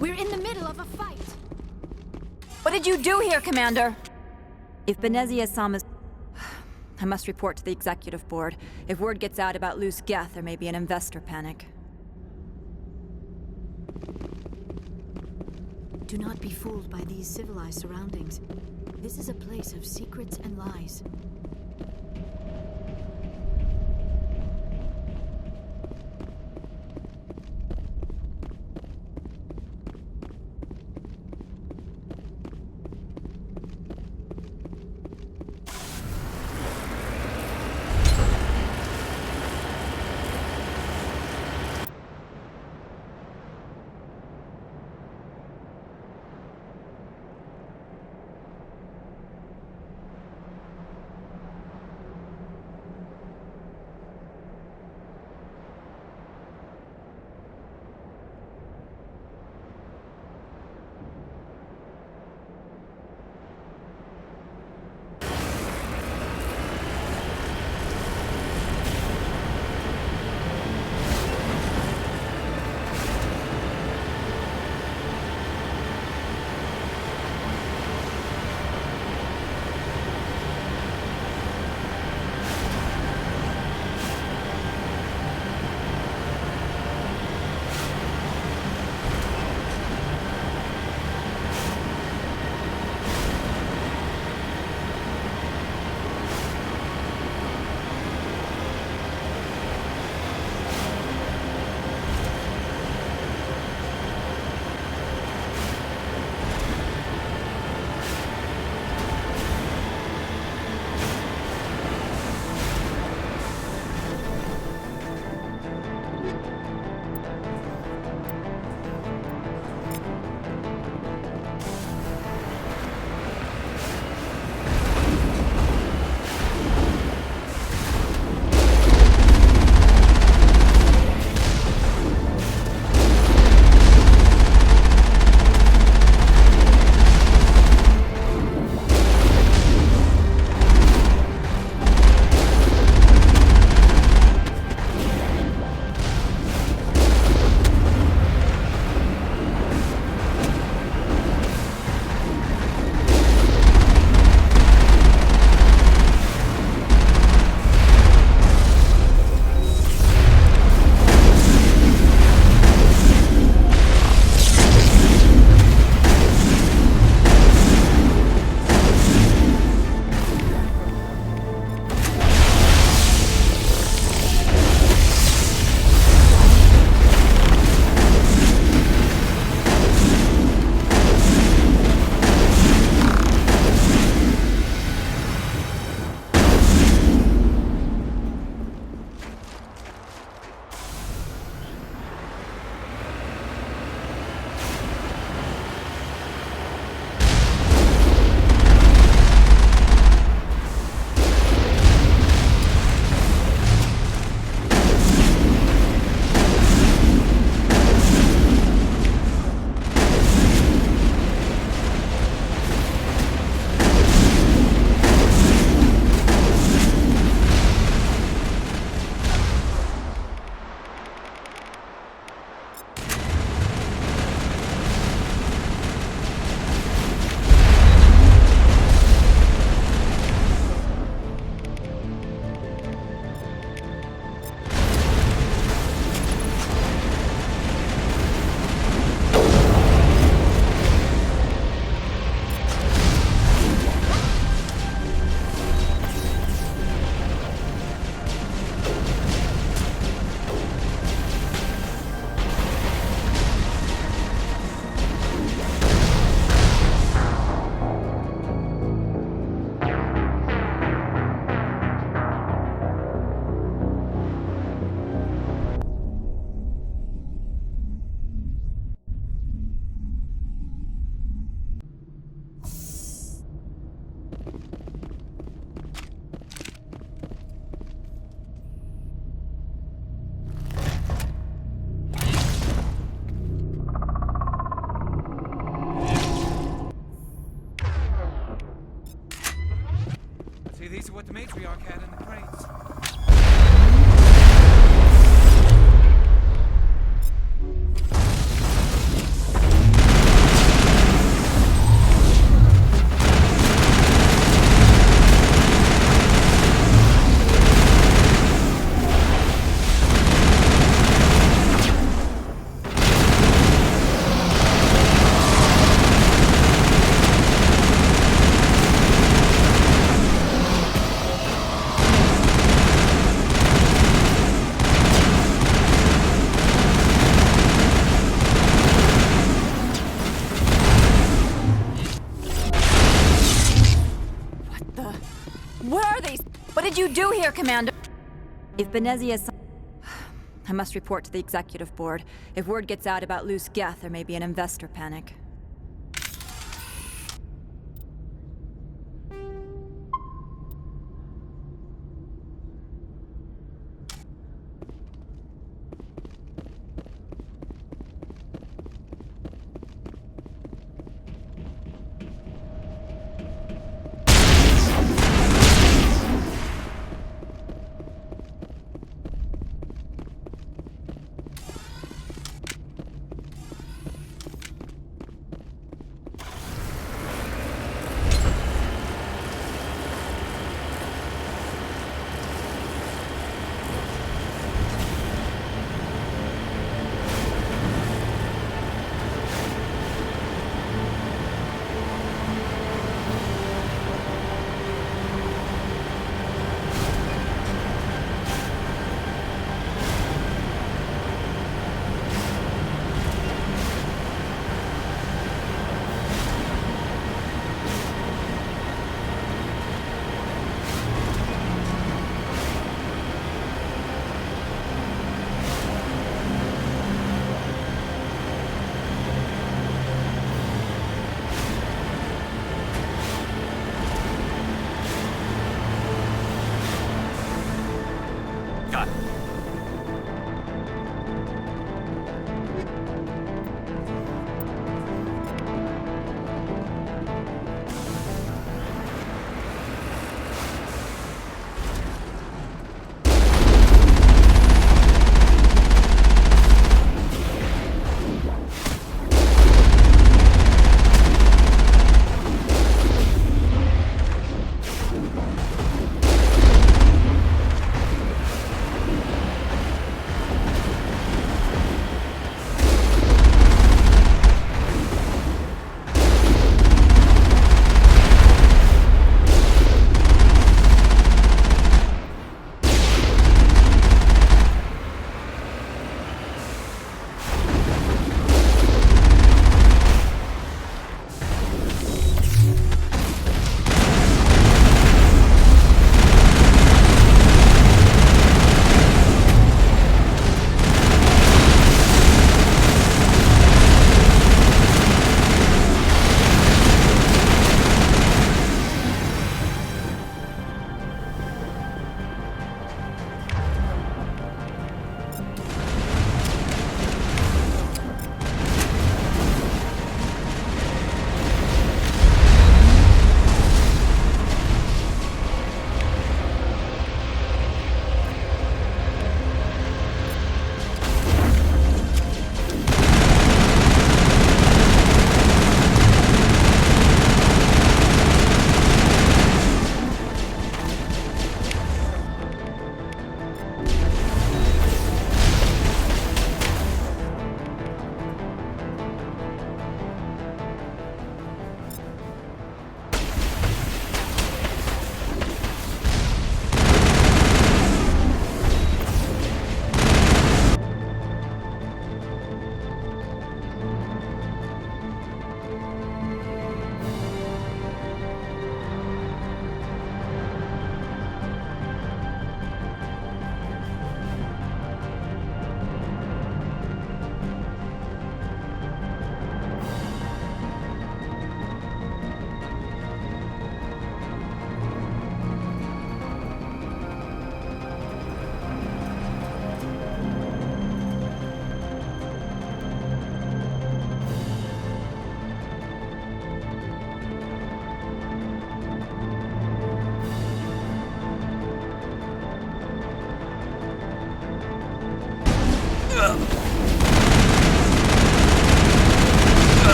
I: We're in the middle of a fight!
D: What did you do here, Commander? If Benezia Sama's... I must report to the Executive Board. If word gets out about loose Geth, there may be an investor panic.
I: Do not be fooled by these civilized surroundings. This is a place of secrets and lies.
U: these are what the matriarch had in the crates.
D: What did you do here, Commander? If Benezia... I must report to the executive board. If word gets out about loose Geth, there may be an investor panic.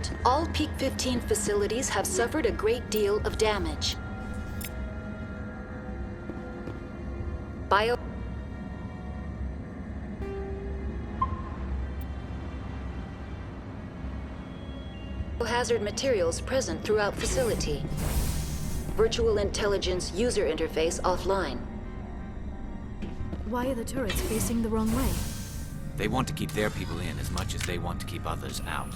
C: report, all Peak 15 facilities have suffered a great deal of damage. Biohazard materials present throughout facility. Virtual intelligence user interface offline.
I: Why are the turrets facing the wrong way?
G: They want to keep their people in as much as they want to keep others out.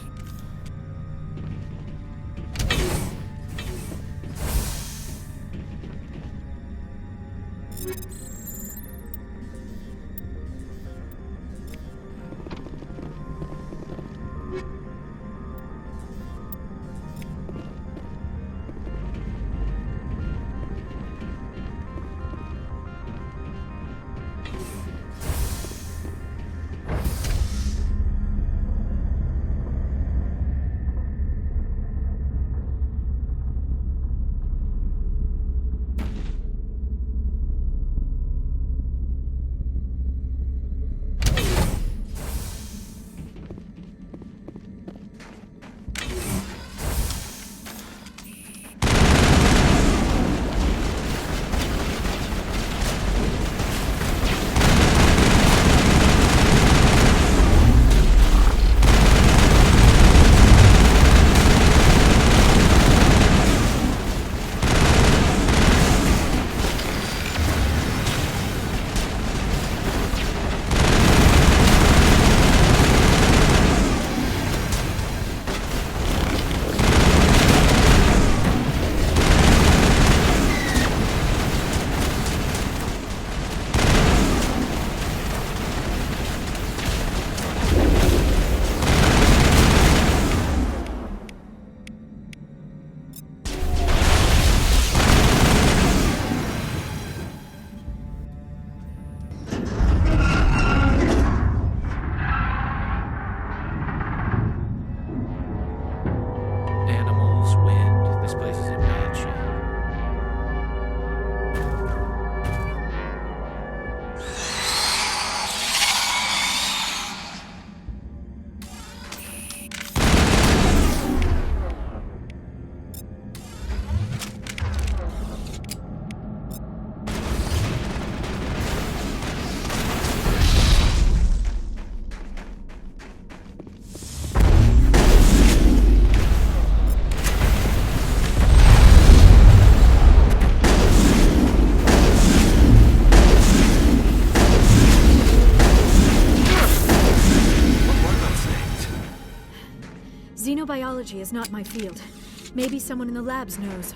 I: Xenobiology is not my field. Maybe someone in the labs knows.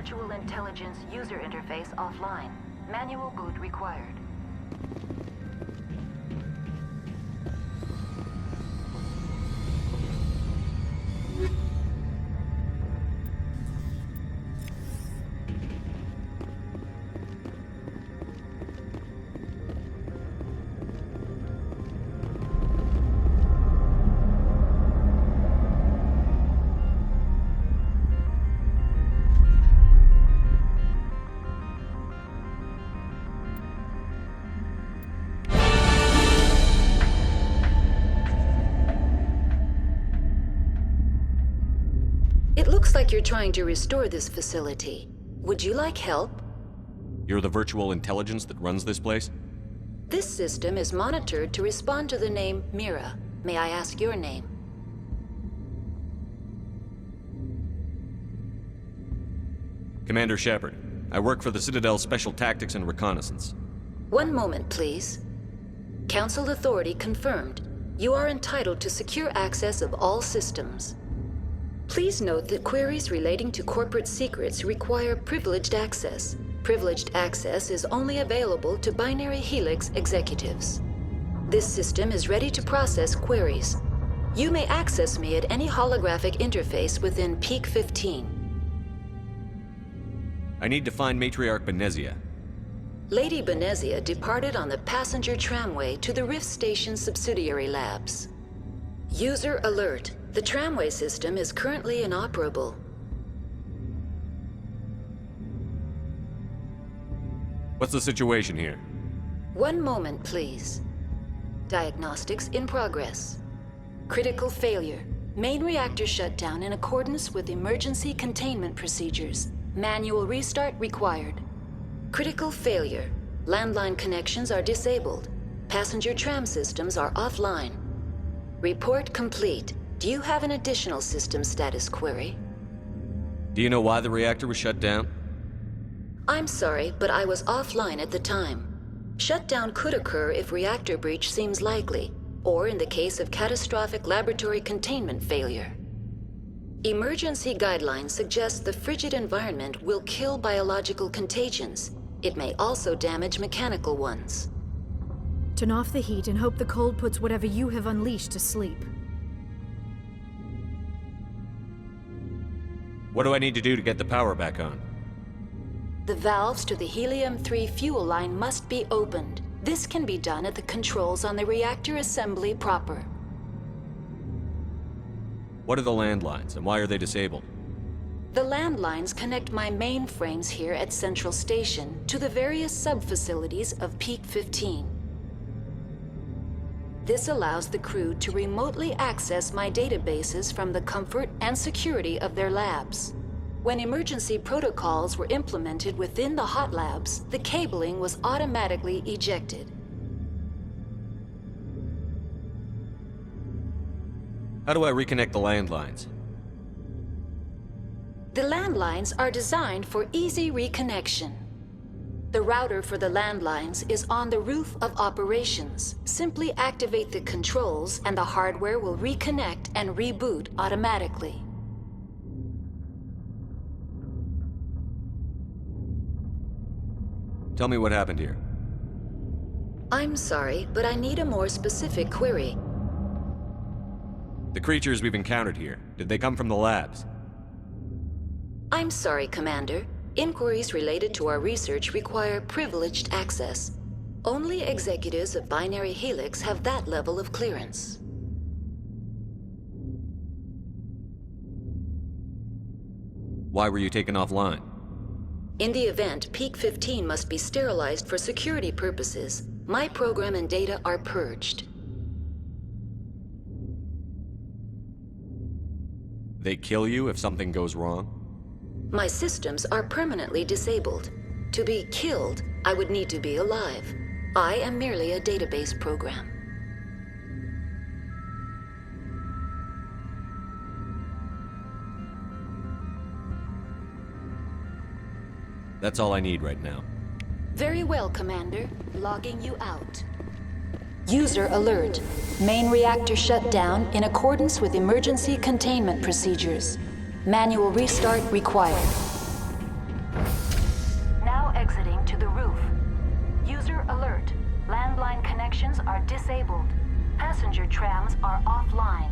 C: virtual intelligence user interface offline. Manual boot required. It looks like you're trying to restore this facility. Would you like help?
K: You're the virtual intelligence that runs this place?
C: This system is monitored to respond to the name Mira. May I ask your name?
K: Commander Shepard. I work for the Citadel Special Tactics and Reconnaissance.
C: One moment, please. Council authority confirmed. You are entitled to secure access of all systems. Please note that queries relating to corporate secrets require privileged access. Privileged access is only available to Binary Helix executives. This system is ready to process queries. You may access me at any holographic interface within Peak 15.
K: I need to find Matriarch Benezia.
C: Lady Benezia departed on the passenger tramway to the Rift Station subsidiary labs. User alert. The tramway system is currently inoperable.
K: What's the situation here?
C: One moment, please. Diagnostics in progress. Critical failure. Main reactor shut down in accordance with emergency containment procedures. Manual restart required. Critical failure. Landline connections are disabled. Passenger tram systems are offline. Report complete. Do you have an additional system status query?
K: Do you know why the reactor was shut down?
C: I'm sorry, but I was offline at the time. Shutdown could occur if reactor breach seems likely, or in the case of catastrophic laboratory containment failure. Emergency guidelines suggest the frigid environment will kill biological contagions. It may also damage mechanical ones.
I: Turn off the heat and hope the cold puts whatever you have unleashed to sleep.
K: What do I need to do to get the power back on?
C: The valves to the helium-3 fuel line must be opened. This can be done at the controls on the reactor assembly proper.
K: What are the landlines, and why are they disabled?
C: The landlines connect my mainframes here at Central Station to the various sub-facilities of Peak 15. This allows the crew to remotely access my databases from the comfort and security of their labs. When emergency protocols were implemented within the hot labs, the cabling was automatically ejected.
K: How do I reconnect the landlines?
C: The landlines are designed for easy reconnection. The router for the landlines is on the roof of operations. Simply activate the controls and the hardware will reconnect and reboot automatically.
K: Tell me what happened here.
C: I'm sorry, but I need a more specific query.
K: The creatures we've encountered here, did they come from the labs?
C: I'm sorry, Commander. Inquiries related to our research require privileged access. Only executives of Binary Helix have that level of clearance.
K: Why were you taken offline?
C: In the event, Peak 15 must be sterilized for security purposes. My program and data are purged.
K: They kill you if something goes wrong?
C: My systems are permanently disabled. To be killed, I would need to be alive. I am merely a database program.
K: That's all I need right now.
C: Very well, Commander. Logging you out. User alert. Main reactor shut down in accordance with emergency containment procedures. Manual restart required. are disabled. Passenger trams are offline.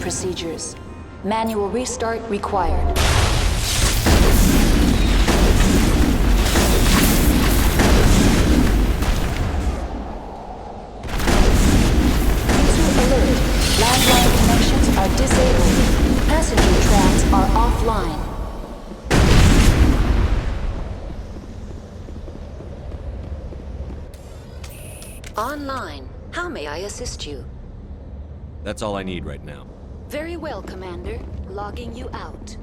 C: Procedures. Manual restart required. User alert. Landline connections are disabled. Passenger trams are offline. Online. How may I assist you?
K: That's all I need right now.
C: Very well, Commander. Logging you out.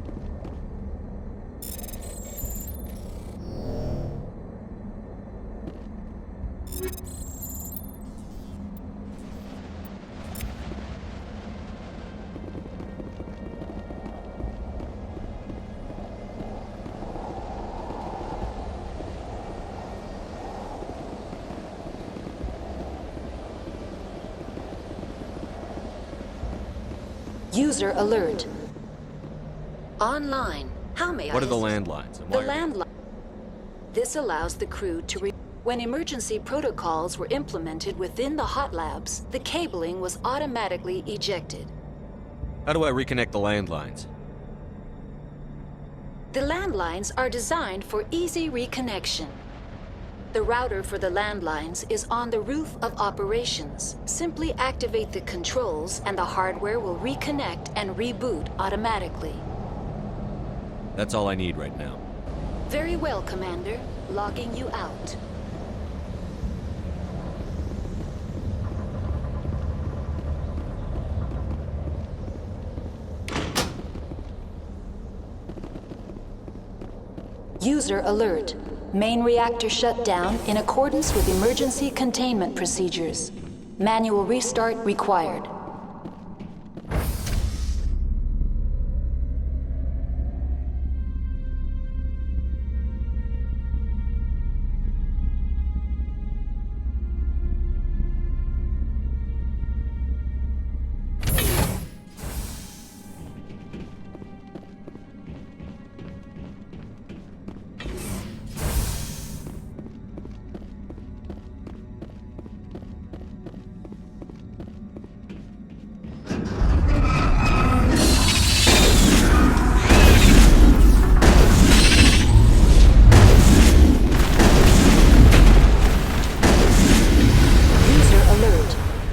C: User alert. Online. How may I
K: What are the
C: assist?
K: landlines? And
C: The
K: why are they-
C: landline. This allows the crew to when emergency protocols were implemented within the hot labs, the cabling was automatically ejected.
K: How do I reconnect the landlines?
C: The landlines are designed for easy reconnection. The router for the landlines is on the roof of operations. Simply activate the controls and the hardware will reconnect and reboot automatically.
K: That's all I need right now.
C: Very well, Commander. Logging you out. User alert. Main reactor shut down in accordance with emergency containment procedures. Manual restart required.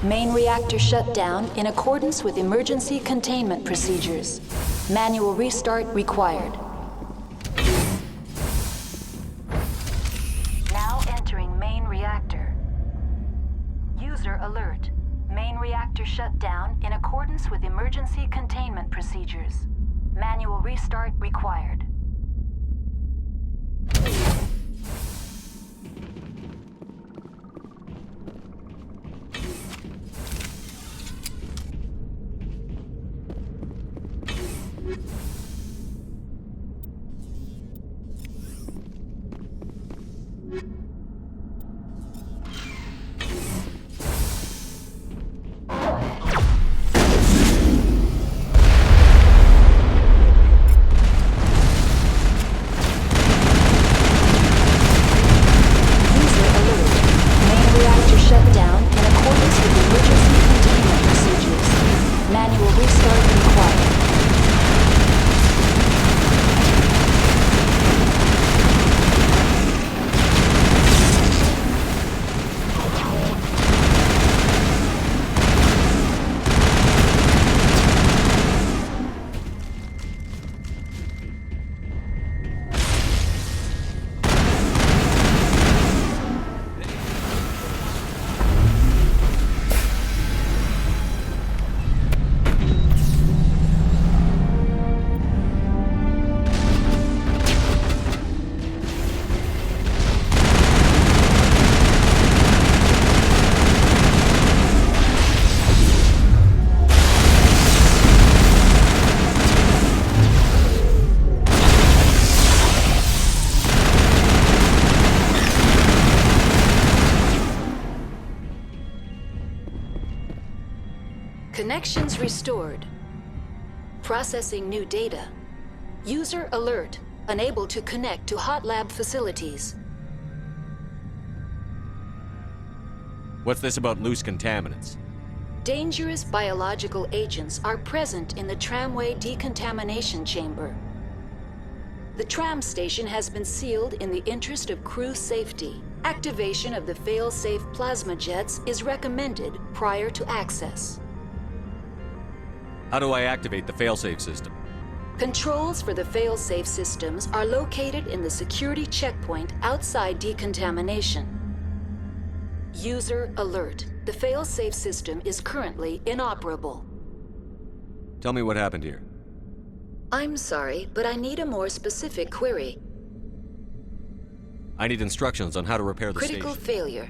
C: Main reactor shut down in accordance with emergency containment procedures. Manual restart required. Now entering main reactor. User alert. Main reactor shut down in accordance with emergency containment procedures. Manual restart required. Connections restored. Processing new data. User alert. Unable to connect to hot lab facilities.
K: What's this about loose contaminants?
C: Dangerous biological agents are present in the tramway decontamination chamber. The tram station has been sealed in the interest of crew safety. Activation of the fail-safe plasma jets is recommended prior to access.
K: How do I activate the failsafe system?
C: Controls for the fail-safe systems are located in the security checkpoint outside decontamination. User alert. The fail-safe system is currently inoperable.
K: Tell me what happened here.
C: I'm sorry, but I need a more specific query.
K: I need instructions on how to repair the
C: Critical
K: station.
C: failure.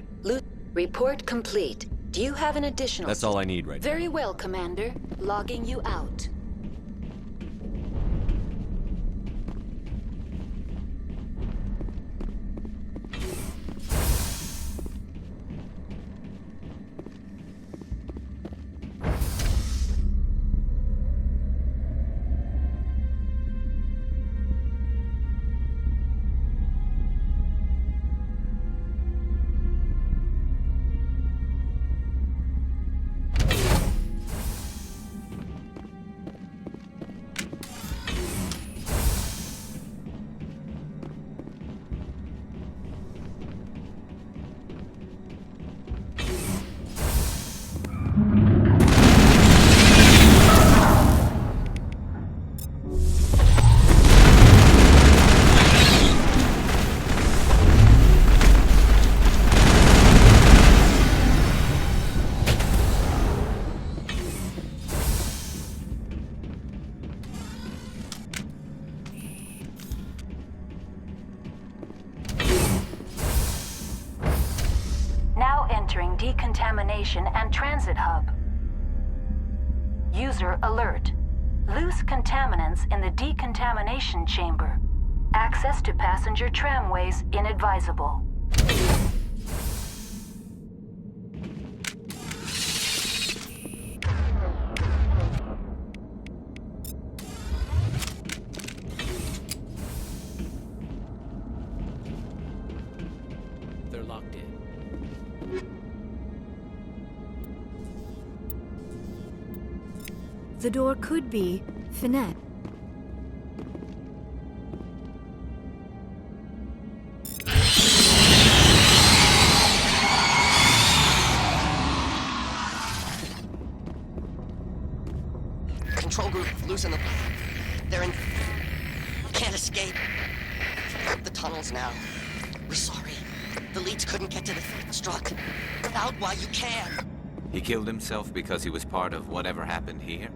C: Report complete. Do you have an additional...
K: That's all I need right now.
C: Very well, Commander. Logging you out. Entering decontamination and transit hub. User alert. Loose contaminants in the decontamination chamber. Access to passenger tramways inadvisable.
G: They're locked in.
I: The door could be Finette.
H: Control group, loosen them. They're in... Can't escape. The tunnels now. We're sorry. The leads couldn't get to the struck. Without why you can.
G: He killed himself because he was part of whatever happened here?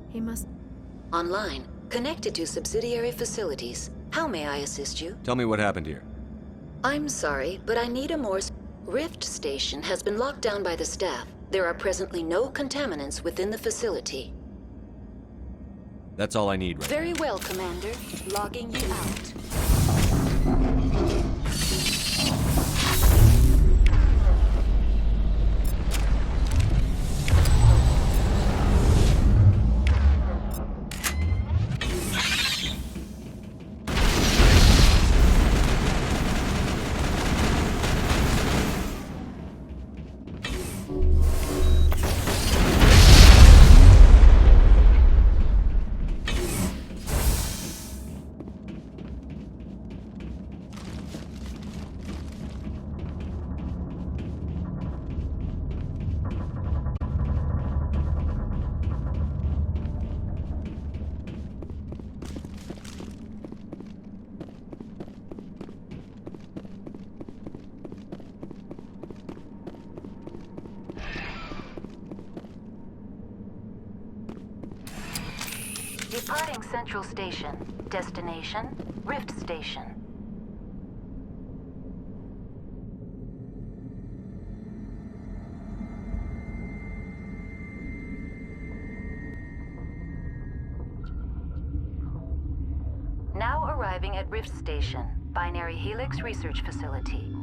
I: He must...
C: Online. Connected to subsidiary facilities. How may I assist you?
K: Tell me what happened here.
C: I'm sorry, but I need a more... Rift Station has been locked down by the staff. There are presently no contaminants within the facility.
K: That's all I need right
C: Very well, Commander. Logging you out. Departing Central Station. Destination, Rift Station. Now arriving at Rift Station, Binary Helix Research Facility.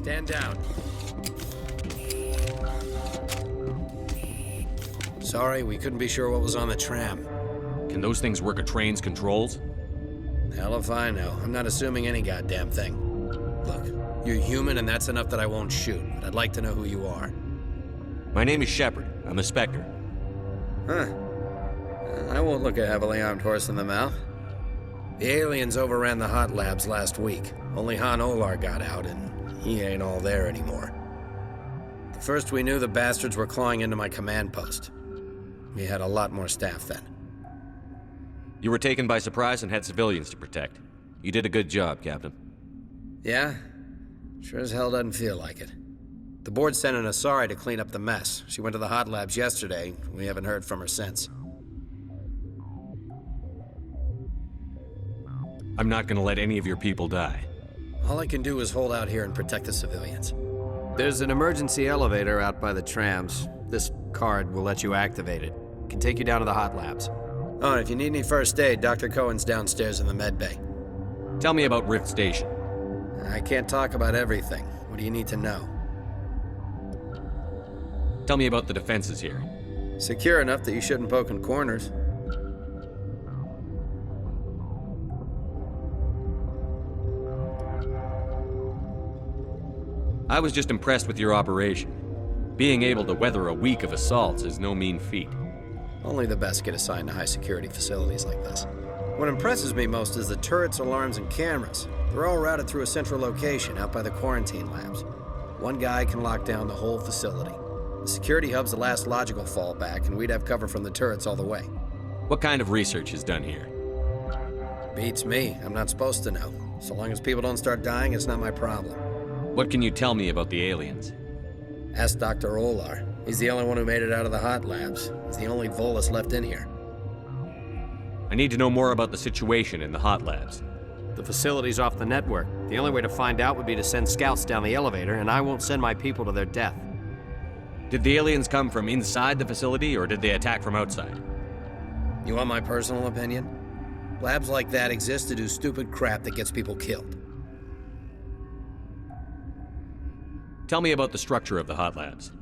J: Stand down. Sorry, we couldn't be sure what was on the tram.
K: Can those things work a train's controls?
J: Hell if I know. I'm not assuming any goddamn thing. Look, you're human and that's enough that I won't shoot, but I'd like to know who you are.
K: My name is Shepard. I'm a Spectre.
J: Huh. I won't look a heavily armed horse in the mouth. The aliens overran the hot labs last week. Only Han Olar got out, and he ain't all there anymore. The first we knew, the bastards were clawing into my command post. We had a lot more staff then.
K: You were taken by surprise and had civilians to protect. You did a good job, Captain.
J: Yeah? Sure as hell doesn't feel like it. The board sent an Asari to clean up the mess. She went to the hot labs yesterday. We haven't heard from her since.
K: I'm not gonna let any of your people die.
J: All I can do is hold out here and protect the civilians. There's an emergency elevator out by the trams. This card will let you activate it. It can take you down to the hot labs. Oh, and if you need any first aid, Dr. Cohen's downstairs in the med bay.
K: Tell me about Rift Station.
J: I can't talk about everything. What do you need to know?
K: Tell me about the defenses here.
J: Secure enough that you shouldn't poke in corners.
K: I was just impressed with your operation. Being able to weather a week of assaults is no mean feat.
J: Only the best get assigned to high-security facilities like this. What impresses me most is the turrets, alarms, and cameras. They're all routed through a central location out by the quarantine labs. One guy can lock down the whole facility. The security hub's the last logical fallback, and we'd have cover from the turrets all the way.
K: What kind of research is done here?
J: Beats me. I'm not supposed to know. So long as people don't start dying, it's not my problem.
K: What can you tell me about the aliens?
J: Ask Dr. Olar. He's the only one who made it out of the hot labs. He's the only Volus left in here.
K: I need to know more about the situation in the hot labs.
J: The facility's off the network. The only way to find out would be to send scouts down the elevator, and I won't send my people to their death.
K: Did the aliens come from inside the facility, or did they attack from outside?
J: You want my personal opinion? Labs like that exist to do stupid crap that gets people killed.
K: Tell me about the structure of the hot labs.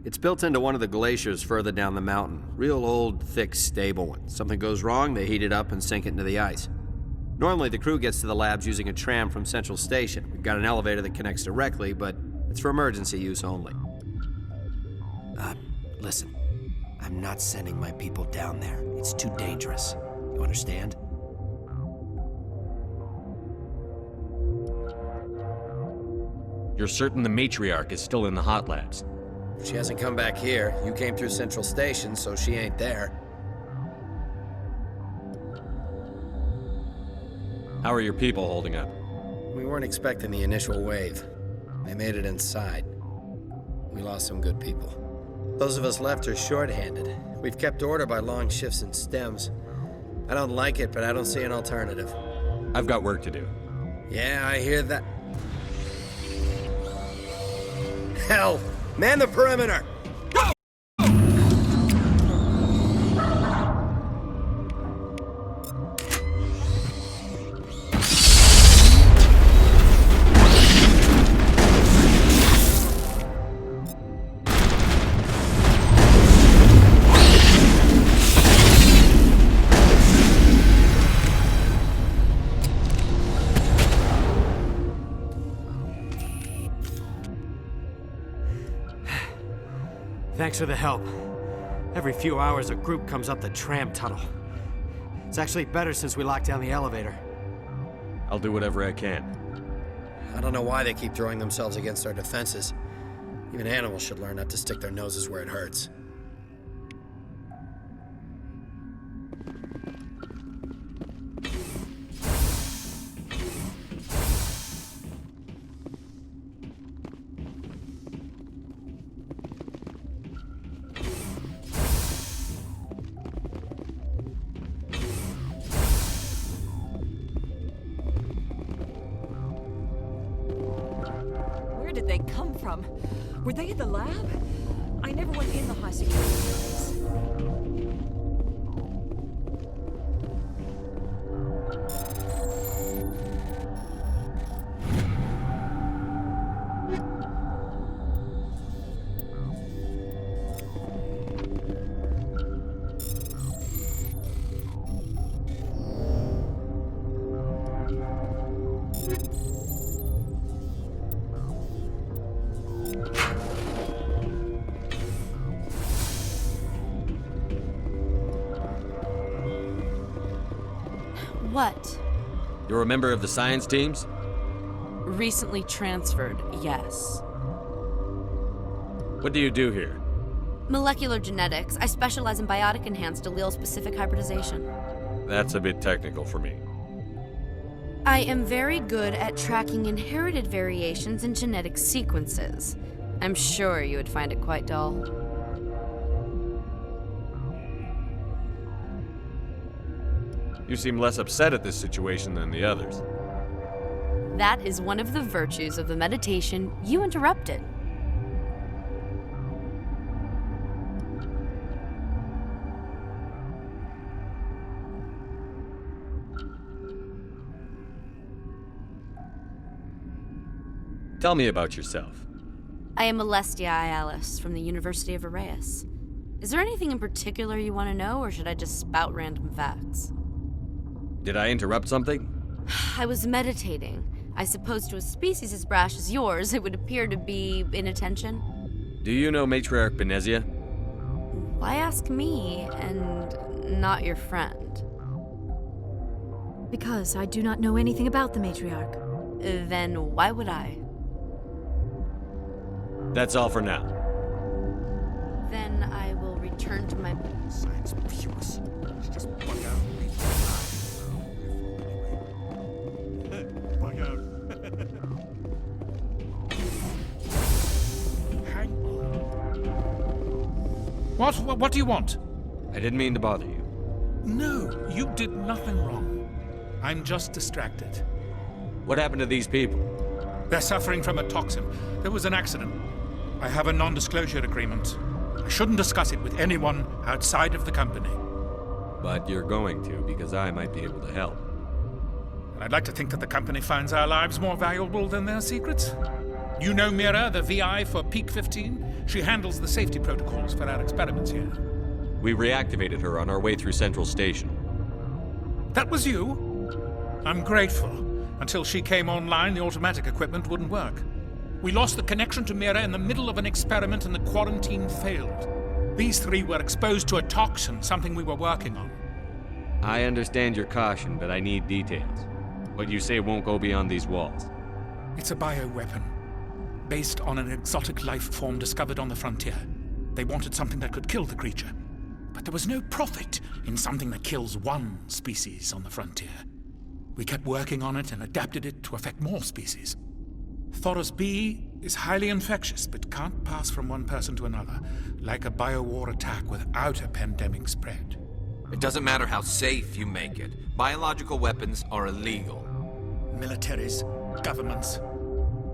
J: It's built into one of the glaciers further down the mountain. Real old, thick, stable one. Something goes wrong, they heat it up and sink it into the ice. Normally, the crew gets to the labs using a tram from Central Station. We've got an elevator that connects directly, but it's for emergency use only. Listen. I'm not sending my people down there. It's too dangerous. You understand?
K: You're certain the matriarch is still in the hot labs?
J: She hasn't come back here. You came through Central Station, so she ain't there.
K: How are your people holding up?
J: We weren't expecting the initial wave. They made it inside. We lost some good people. Those of us left are short-handed. We've kept order by long shifts in stems. I don't like it, but I don't see an alternative.
K: I've got work to do.
J: Yeah, I hear that. Hell! Man the perimeter! Thanks for the help. Every few hours, a group comes up the tram tunnel. It's actually better since we locked down the elevator.
K: I'll do whatever I can.
J: I don't know why they keep throwing themselves against our defenses. Even animals should learn not to stick their noses where it hurts.
V: Where did they come from? Were they in the lab? I never went in the high security place.
T: What?
K: You're a member of the science teams?
T: Recently transferred, yes.
K: What do you do here?
T: Molecular genetics. I specialize in biotic-enhanced allele-specific hybridization.
K: That's a bit technical for me.
T: I am very good at tracking inherited variations in genetic sequences. I'm sure you would find it quite dull.
K: You seem less upset at this situation than the others.
T: That is one of the virtues of the meditation you interrupted.
K: Tell me about yourself.
T: I am Alestia Ayalis from the University of Arraeus. Is there anything in particular you want to know, or should I just spout random facts?
K: Did I interrupt something?
T: I was meditating. I suppose to a species as brash as yours, it would appear to be inattention.
K: Do you know Matriarch Benezia?
T: Why ask me, and not your friend?
I: Because I do not know anything about the matriarch.
T: Then why would I?
K: That's all for now.
T: Then I will return to my...
L: Science pukes. It's just bug out. Bug out.
N: Hang on. What do you want?
K: I didn't mean to bother you.
N: No, you did nothing wrong. I'm just distracted.
K: What happened to these people?
N: They're suffering from a toxin. There was an accident. I have a non-disclosure agreement. I shouldn't discuss it with anyone outside of the company.
K: But you're going to, because I might be able to help.
N: And I'd like to think that the company finds our lives more valuable than their secrets. You know Mira, the VI for Peak 15? She handles the safety protocols for our experiments here.
K: We reactivated her on our way through Central Station.
N: That was you? I'm grateful. Until she came online, the automatic equipment wouldn't work. We lost the connection to Mira in the middle of an experiment and the quarantine failed. These three were exposed to a toxin, something we were working on.
K: I understand your caution, but I need details. What you say won't go beyond these walls.
N: It's a bioweapon, based on an exotic life form discovered on the frontier. They wanted something that could kill the creature. But there was no profit in something that kills one species on the frontier. We kept working on it and adapted it to affect more species. Thoros B is highly infectious, but can't pass from one person to another, like a biowar attack without a pandemic spread.
A: It doesn't matter how safe you make it. Biological weapons are illegal.
N: Militaries, governments,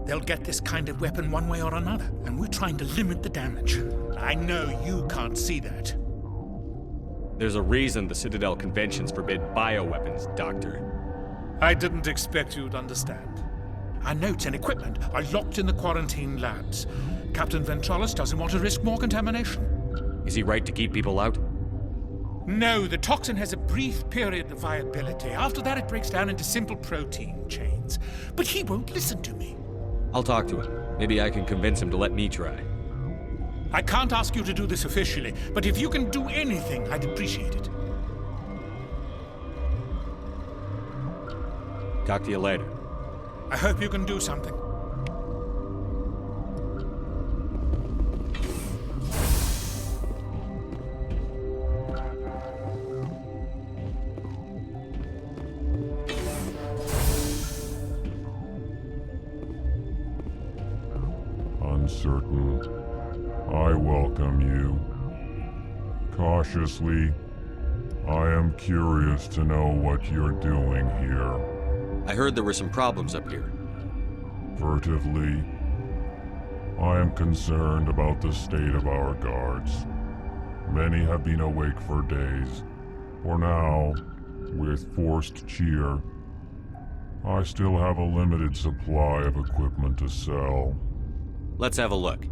N: they'll get this kind of weapon one way or another, and we're trying to limit the damage. I know you can't see that.
K: There's a reason the Citadel conventions forbid bioweapons, Doctor.
N: I didn't expect you'd understand. Our notes and equipment are locked in the quarantine labs. Captain Ventralis doesn't want to risk more contamination.
K: Is he right to keep people out?
N: No, the toxin has a brief period of viability. After that, it breaks down into simple protein chains. But he won't listen to me.
K: I'll talk to him. Maybe I can convince him to let me try.
N: I can't ask you to do this officially, but if you can do anything, I'd appreciate it.
K: Talk to you later.
N: I hope you can do something.
Q: Uncertain. I welcome you. Cautiously, I am curious to know what you're doing here.
K: I heard there were some problems up here.
Q: Furtively, I am concerned about the state of our guards. Many have been awake for days. For now, with forced cheer, I still have a limited supply of equipment to sell.
K: Let's have a look.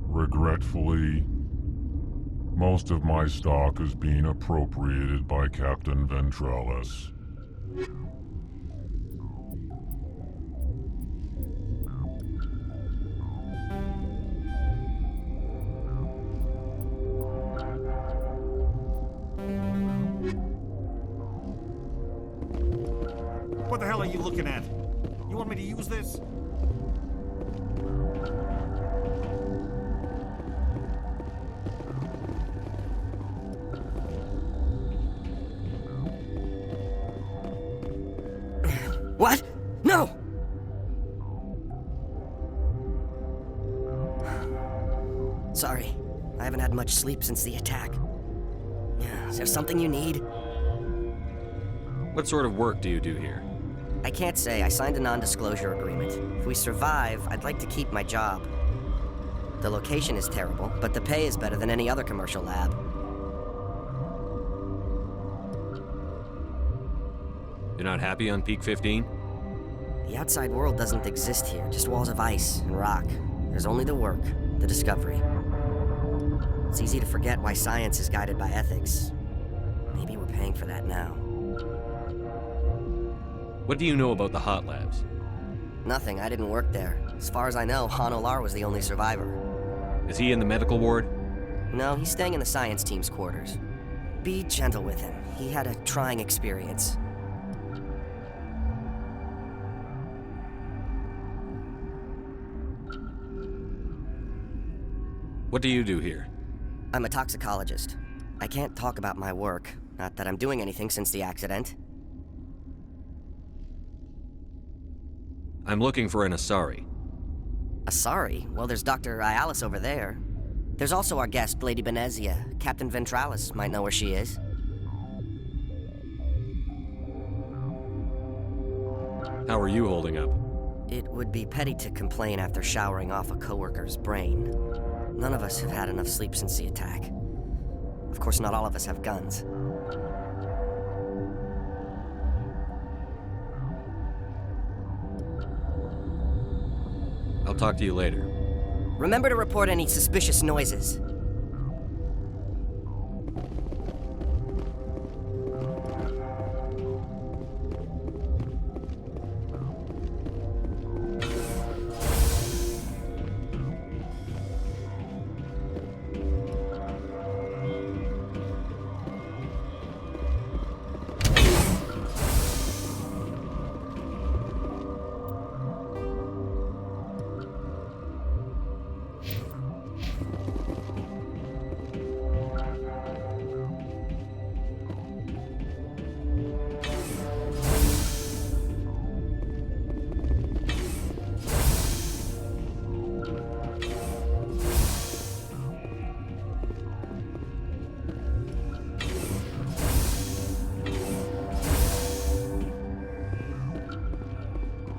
Q: Regretfully, most of my stock is being appropriated by Captain Ventralis.
E: hell are you looking at? You want me to use this?
H: What? No! Sorry, I haven't had much sleep since the attack. Is there something you need?
K: What sort of work do you do here?
H: I can't say. I signed a non-disclosure agreement. If we survive, I'd like to keep my job. The location is terrible, but the pay is better than any other commercial lab.
K: You're not happy on Peak 15?
H: The outside world doesn't exist here, just walls of ice and rock. There's only the work, the discovery. It's easy to forget why science is guided by ethics. Maybe we're paying for that now.
K: What do you know about the hot labs?
H: Nothing, I didn't work there. As far as I know, Han Olar was the only survivor.
K: Is he in the medical ward?
H: No, he's staying in the science team's quarters. Be gentle with him. He had a trying experience.
K: What do you do here?
H: I'm a toxicologist. I can't talk about my work. Not that I'm doing anything since the accident.
K: I'm looking for an Asari.
H: Asari? Well, there's Dr. Ialis over there. There's also our guest, Lady Benezia. Captain Ventralis might know where she is.
K: How are you holding up?
H: It would be petty to complain after showering off a coworker's brain. None of us have had enough sleep since the attack. Of course, not all of us have guns.
K: I'll talk to you later.
H: Remember to report any suspicious noises.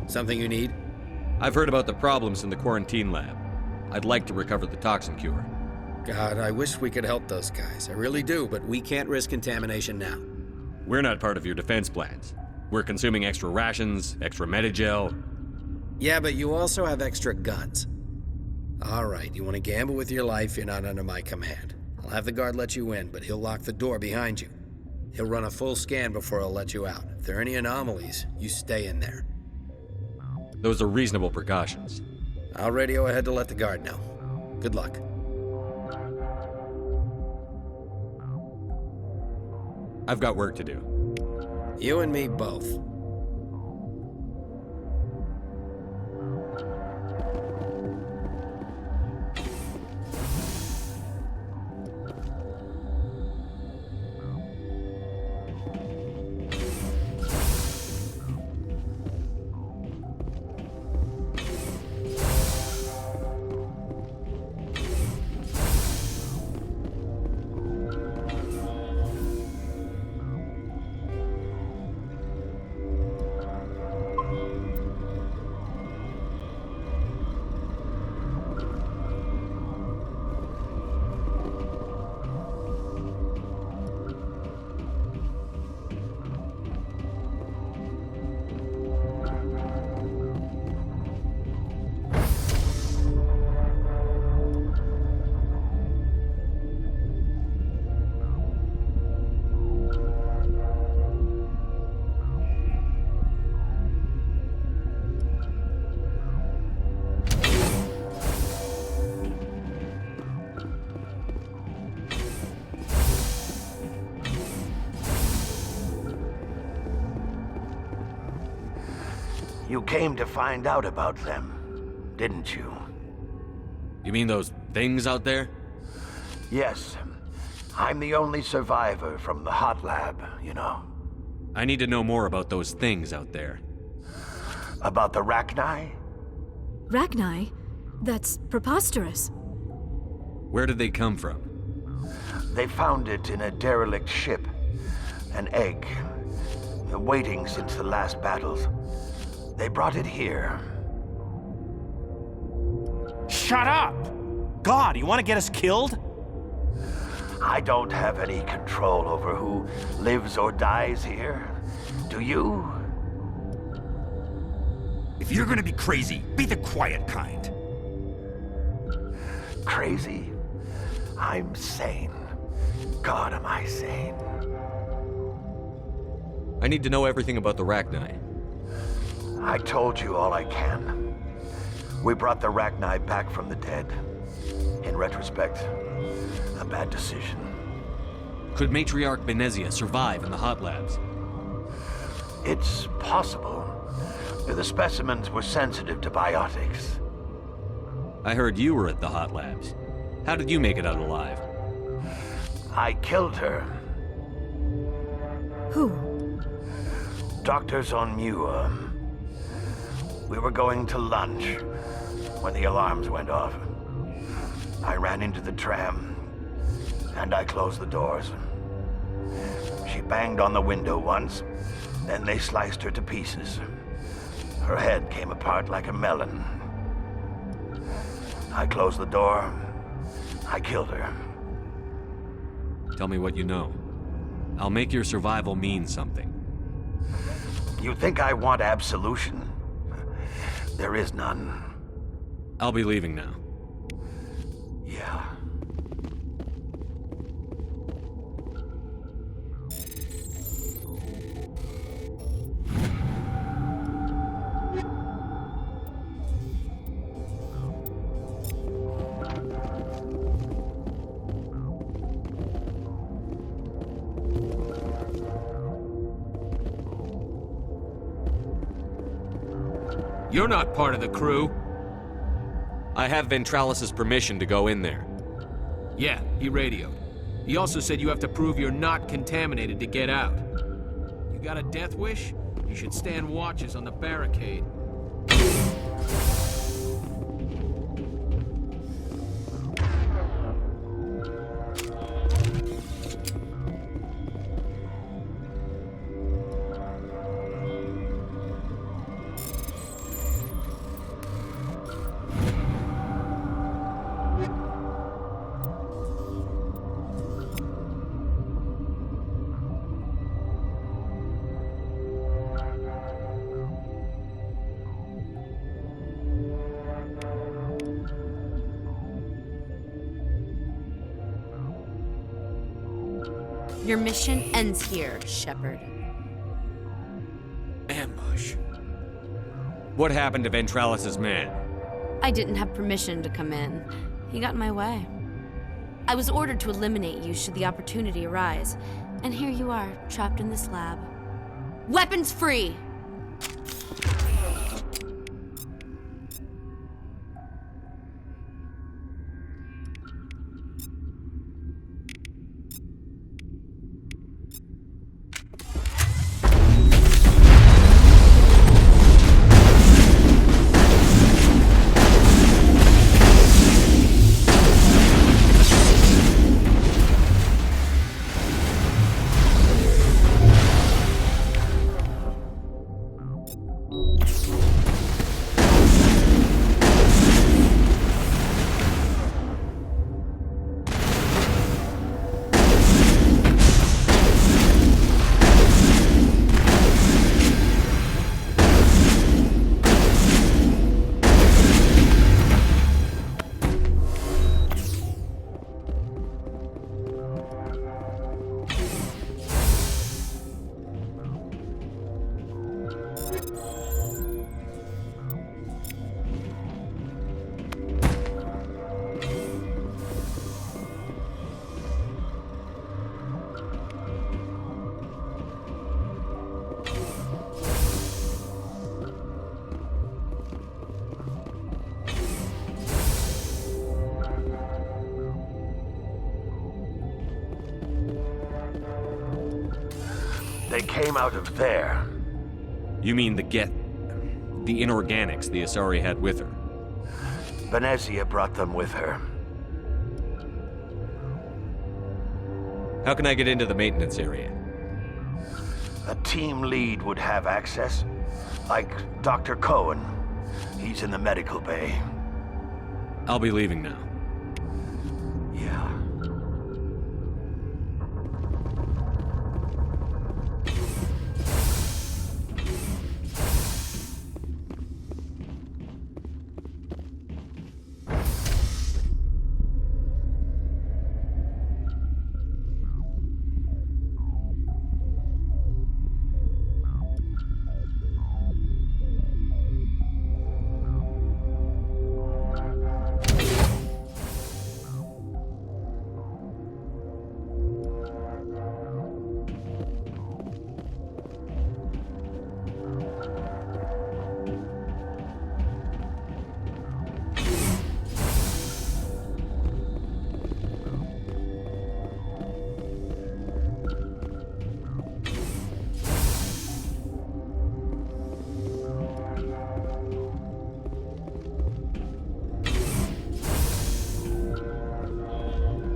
J: Something you need?
K: I've heard about the problems in the quarantine lab. I'd like to recover the toxin cure.
J: God, I wish we could help those guys. I really do, but we can't risk contamination now.
K: We're not part of your defense plans. We're consuming extra rations, extra Medigel.
J: Yeah, but you also have extra guns. All right, you want to gamble with your life, you're not under my command. I'll have the guard let you in, but he'll lock the door behind you. He'll run a full scan before he'll let you out. If there are any anomalies, you stay in there.
K: Those are reasonable precautions.
J: I'll radio ahead to let the guard know. Good luck.
K: I've got work to do.
J: You and me both.
F: You came to find out about them, didn't you?
K: You mean those things out there?
F: Yes. I'm the only survivor from the hot lab, you know.
K: I need to know more about those things out there.
F: About the Rachni?
I: Rachni? That's preposterous.
K: Where did they come from?
F: They found it in a derelict ship. An egg. Waiting since the last battles. They brought it here.
E: Shut up! God, you want to get us killed?
F: I don't have any control over who lives or dies here. Do you?
E: If you're gonna be crazy, be the quiet kind.
F: Crazy? I'm sane. God, am I sane?
K: I need to know everything about the Rachni.
F: I told you all I can. We brought the Rachni back from the dead. In retrospect, a bad decision.
K: Could Matriarch Venezia survive in the hot labs?
F: It's possible. The specimens were sensitive to biotics.
K: I heard you were at the hot labs. How did you make it out alive?
F: I killed her.
I: Who?
F: Doctors on Muir. We were going to lunch when the alarms went off. I ran into the tram, and I closed the doors. She banged on the window once, then they sliced her to pieces. Her head came apart like a melon. I closed the door. I killed her.
K: Tell me what you know. I'll make your survival mean something.
F: You think I want absolution? There is none.
K: I'll be leaving now.
F: Yeah.
G: You're not part of the crew.
K: I have Ventralis's permission to go in there.
G: Yeah, he radioed. He also said you have to prove you're not contaminated to get out. You got a death wish? You should stand watches on the barricade.
T: Your mission ends here, Shepard.
K: Ambush. What happened to Ventralis's man?
T: I didn't have permission to come in. He got in my way. I was ordered to eliminate you should the opportunity arise. And here you are, trapped in this lab. Weapons free!
F: They came out of there.
K: You mean the inorganics the Asari had with her?
F: Venezia brought them with her.
K: How can I get into the maintenance area?
F: A team lead would have access. Like Dr. Cohen. He's in the medical bay.
K: I'll be leaving now.
F: Yeah.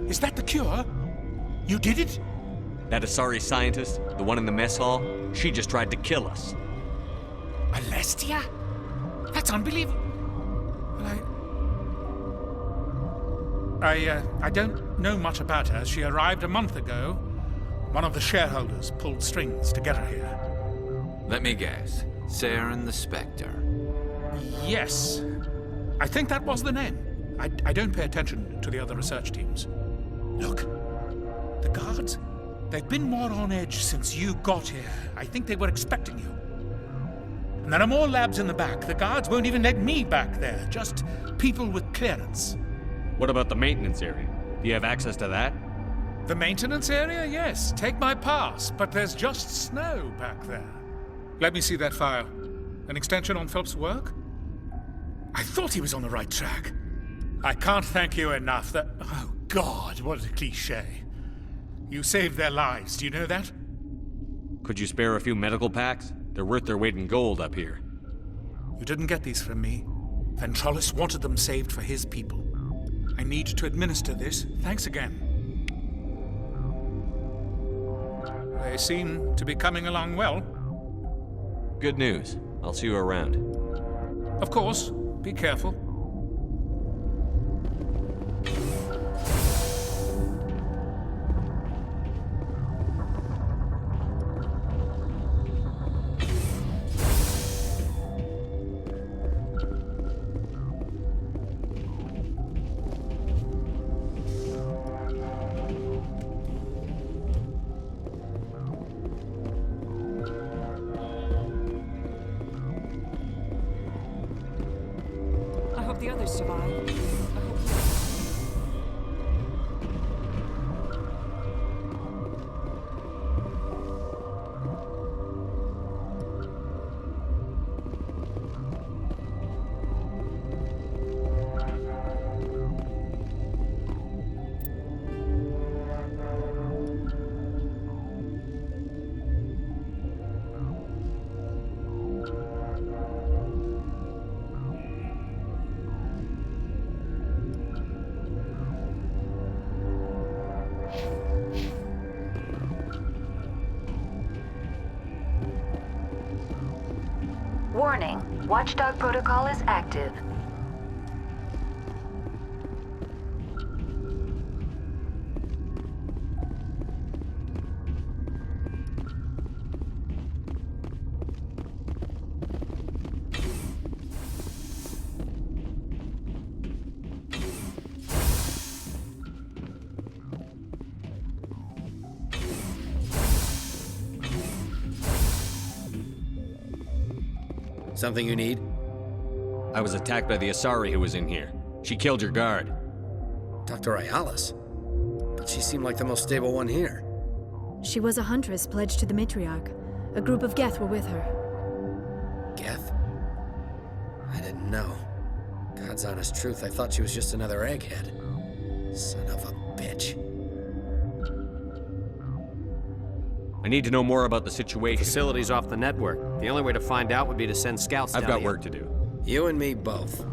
N: Is that the cure? You did it?
K: That Asari scientist, the one in the mess hall, she just tried to kill us.
N: Alestia? That's unbelievable. Well, I don't know much about her. She arrived a month ago. One of the shareholders pulled strings to get her here.
A: Let me guess. Saren the Spectre.
N: Yes. I think that was the name. I don't pay attention to the other research teams. Look, the guards, they've been more on edge since you got here. I think they were expecting you. And there are more labs in the back. The guards won't even let me back there, just people with clearance.
K: What about the maintenance area? Do you have access to that?
N: The maintenance area? Yes, take my pass, but there's just snow back there. Let me see that file. An extension on Phelps' work? I thought he was on the right track. I can't thank you enough. Oh, God, what a cliché. You saved their lives, do you know that?
K: Could you spare a few medical packs? They're worth their weight in gold up here.
N: You didn't get these from me. Ventrollis wanted them saved for his people. I need to administer this. Thanks again. They seem to be coming along well.
K: Good news. I'll see you around.
N: Of course. Be careful.
V: I hope the others survive. I hope...
C: Warning, Watchdog protocol is active.
J: Something you need?
K: I was attacked by the Asari who was in here. She killed your guard.
J: Dr. Ayalis? But she seemed like the most stable one here.
I: She was a huntress pledged to the matriarch. A group of Geth were with her.
J: Geth? I didn't know. God's honest truth, I thought she was just another egghead. Son of a bitch.
K: I need to know more about the situation.
O: Facility's off the network. The only way to find out would be to send scouts down
K: I've got
O: here.
K: work to do.
J: You and me both.